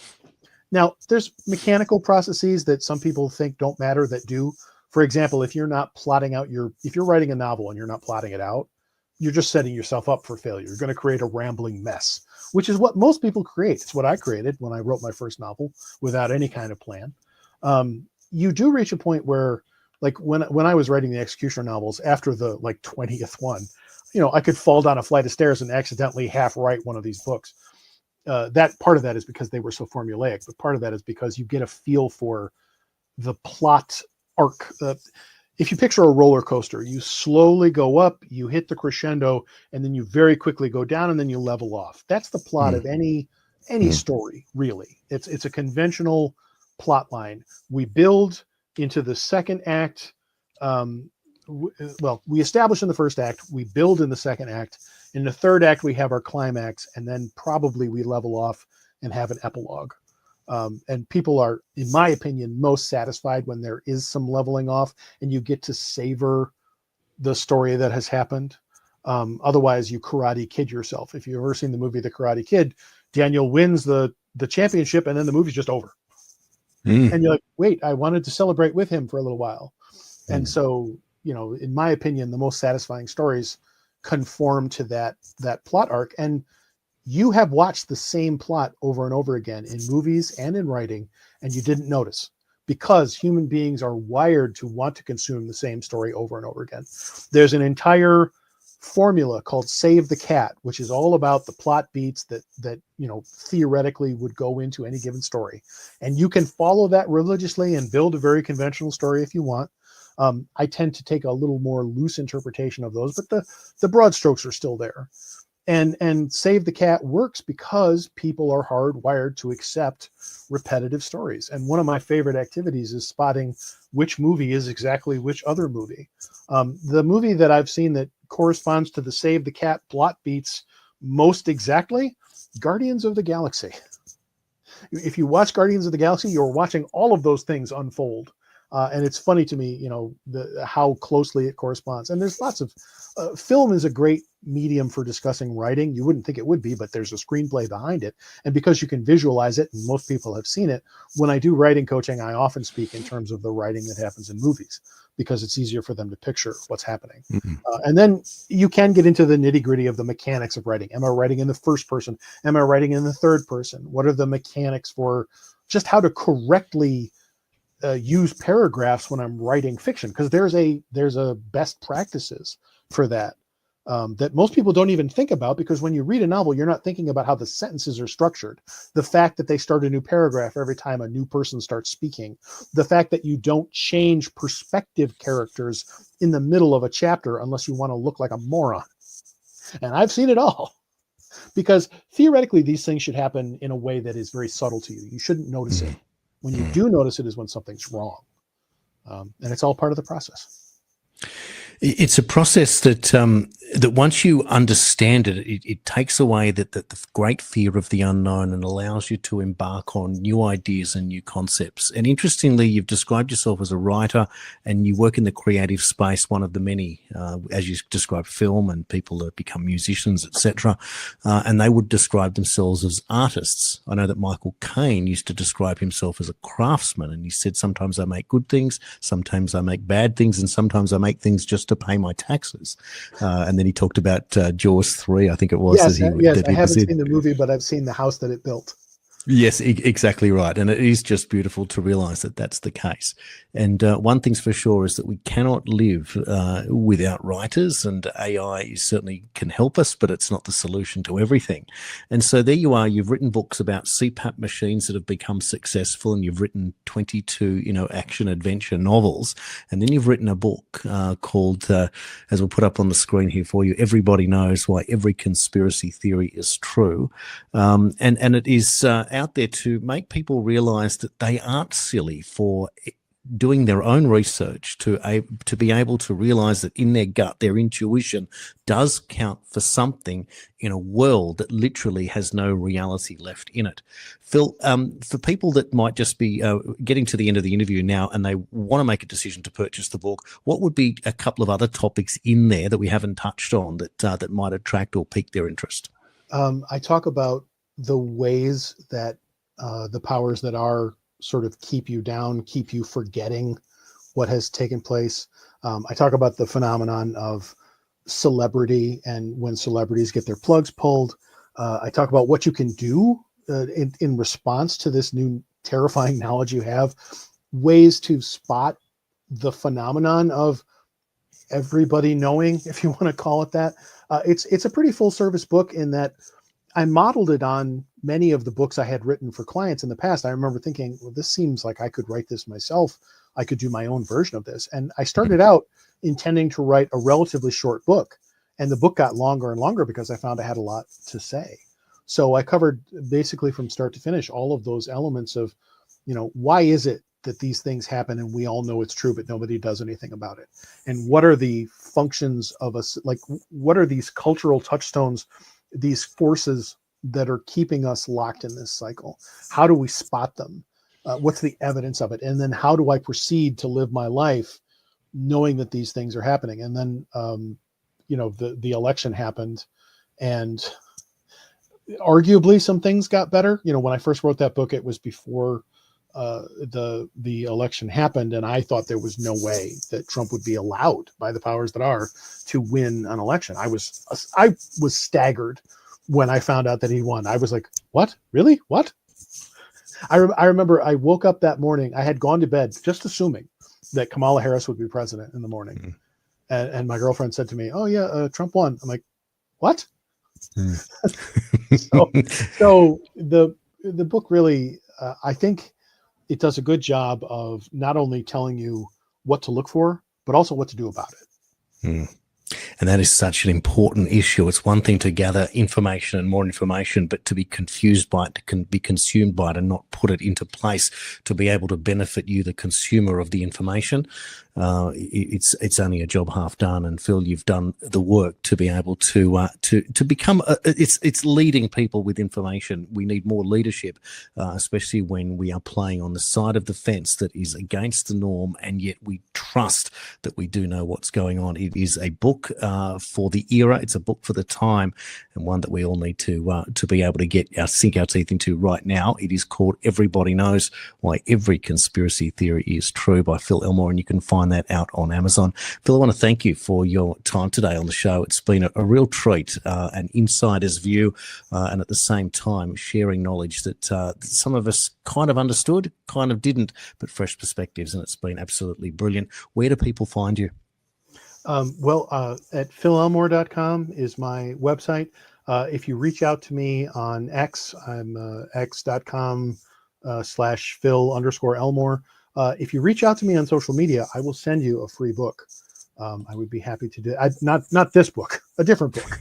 Now, there's mechanical processes that some people think don't matter that do. For example, if you're not plotting out if you're writing a novel and you're not plotting it out, you're just setting yourself up for failure. You're going to create a rambling mess, which is what most people create. It's what I created when I wrote my first novel without any kind of plan. You do reach a point where, like when I was writing the Executioner novels, after the 20th one, I could fall down a flight of stairs and accidentally half write one of these books. That part of that is because they were so formulaic, but part of that is because you get a feel for the plot arc. If you picture a roller coaster, you slowly go up, you hit the crescendo, and then you very quickly go down, and then you level off. That's the plot of any story, really. It's a conventional plot line. We build into the second act. We establish in the first act, we build in the second act. In the third act, we have our climax, and then probably we level off and have an epilogue. And people are, in my opinion, most satisfied when there is some leveling off and you get to savor the story that has happened. Otherwise, you Karate Kid yourself. If you've ever seen the movie The Karate Kid, Daniel wins the championship, and then the movie's just over. And you're like, wait, I wanted to celebrate with him for a little while. And so, in my opinion, the most satisfying stories conform to that plot arc. And you have watched the same plot over and over again in movies and in writing, and you didn't notice, because human beings are wired to want to consume the same story over and over again. There's an entire formula called Save the Cat, which is all about the plot beats that theoretically would go into any given story. And you can follow that religiously and build a very conventional story if you want. I tend to take a little more loose interpretation of those, but the broad strokes are still there. And Save the Cat works because people are hardwired to accept repetitive stories. And one of my favorite activities is spotting which movie is exactly which other movie. The movie that I've seen that corresponds to the Save the Cat plot beats most exactly, Guardians of the Galaxy. If you watch Guardians of the Galaxy, you're watching all of those things unfold. And it's funny to me, how closely it corresponds. And there's lots of film is a great medium for discussing writing. You wouldn't think it would be, but there's a screenplay behind it. And because you can visualize it, and most people have seen it, when I do writing coaching, I often speak in terms of the writing that happens in movies, because it's easier for them to picture what's happening.
Mm-hmm.
And then you can get into the nitty gritty of the mechanics of writing. Am I writing in the first person? Am I writing in the third person? What are the mechanics for just how to correctly use paragraphs when I'm writing fiction? Because there's a best practices for that. That most people don't even think about, because when you read a novel, you're not thinking about how the sentences are structured. The fact that they start a new paragraph every time a new person starts speaking. The fact that you don't change perspective characters in the middle of a chapter unless you want to look like a moron. And I've seen it all. Because theoretically, these things should happen in a way that is very subtle to you. You shouldn't notice it. When you do notice it is when something's wrong. And it's all part of the process.
It's a process that once you understand it, it takes away the great fear of the unknown and allows you to embark on new ideas and new concepts. And interestingly, you've described yourself as a writer, and you work in the creative space, one of the many, as you describe film and people that become musicians, etc. And they would describe themselves as artists. I know that Michael Caine used to describe himself as a craftsman, and he said, sometimes I make good things, sometimes I make bad things, and sometimes I make things just to pay my taxes. And then he talked about Jaws 3, I think it was.
Yes, I haven't seen the movie, but I've seen the house that it built.
Yes, exactly right. And it is just beautiful to realize that that's the case. And one thing's for sure is that we cannot live without writers, and AI certainly can help us, but it's not the solution to everything. And so there you are. You've written books about CPAP machines that have become successful, and you've written 22, action adventure novels. And then you've written a book called, as we'll put up on the screen here for you, Everybody Knows Why Every Conspiracy Theory is True. And it is out there to make people realize that they aren't silly for doing their own research, to be able to realize that in their gut, their intuition does count for something in a world that literally has no reality left in it. Phil, for people that might just be getting to the end of the interview now and they want to make a decision to purchase the book, what would be a couple of other topics in there that we haven't touched on that might attract or pique their interest?
I talk about the ways that the powers that are sort of keep you down, keep you forgetting what has taken place. I talk about the phenomenon of celebrity and when celebrities get their plugs pulled. I talk about what you can do in response to this new terrifying knowledge you have, ways to spot the phenomenon of everybody knowing, if you want to call it that. It's a pretty full service book in that I modeled it on many of the books I had written for clients in the past. I remember thinking, well, this seems like I could write this myself. I could do my own version of this. And I started out intending to write a relatively short book. And the book got longer and longer because I found I had a lot to say. So I covered basically from start to finish all of those elements of, why is it that these things happen and we all know it's true, but nobody does anything about it? And what are the functions of us? Like, what are these cultural touchstones, these forces that are keeping us locked in this cycle? How do we spot them? What's the evidence of it? And then how do I proceed to live my life knowing that these things are happening? And then, the election happened, and arguably some things got better. When I first wrote that book, it was before the election happened, and I thought there was no way that Trump would be allowed by the powers that are to win an election. I was staggered when I found out that he won. I was like, what? Really? What? I remember I woke up that morning. I had gone to bed just assuming that Kamala Harris would be president in the morning. Mm. And my girlfriend said to me, oh yeah, Trump won. I'm like, what? Mm. so the book really, I think it does a good job of not only telling you what to look for, but also what to do about it.
Mm. And that is such an important issue. It's one thing to gather information and more information, but to be confused by it, to be consumed by it and not put it into place to be able to benefit you, the consumer of the information. it's only a job half done. And Phil, you've done the work to be able to become it's leading people with information. We need more leadership, especially when we are playing on the side of the fence that is against the norm, and yet we trust that we do know what's going on. It is a book for the era. It's a book for the time, and one that we all need to be able to sink our teeth into right now. It is called Everybody Knows Why Every Conspiracy Theory is True by Phil Elmore, and you can find that out on Amazon. Phil, I want to thank you for your time today on the show. It's been a real treat, an insider's view, and at the same time sharing knowledge that some of us kind of understood, kind of didn't, but fresh perspectives, and it's been absolutely brilliant. Where do people find you?
At philelmore.com is my website. If you reach out to me on X, I'm x.com/Phil_Elmore. If you reach out to me on social media, I will send you a free book. I would be happy to do not this book, a different book.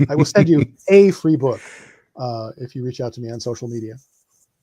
I will send you a free book if you reach out to me on social media.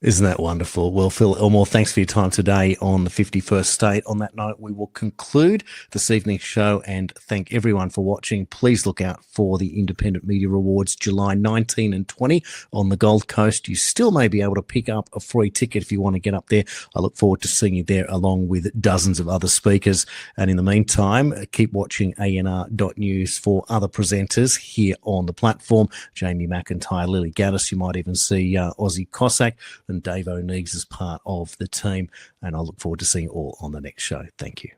Isn't that wonderful? Well, Phil Elmore, thanks for your time today on the 51st State. On that note, we will conclude this evening's show and thank everyone for watching. Please look out for the Independent Media Awards, July 19 and 20 on the Gold Coast. You still may be able to pick up a free ticket if you want to get up there. I look forward to seeing you there along with dozens of other speakers. And in the meantime, keep watching ANR.news for other presenters here on the platform. Jamie McIntyre, Lily Gaddis, you might even see Aussie Cossack, and Dave O'Neiggs as part of the team. And I look forward to seeing you all on the next show. Thank you.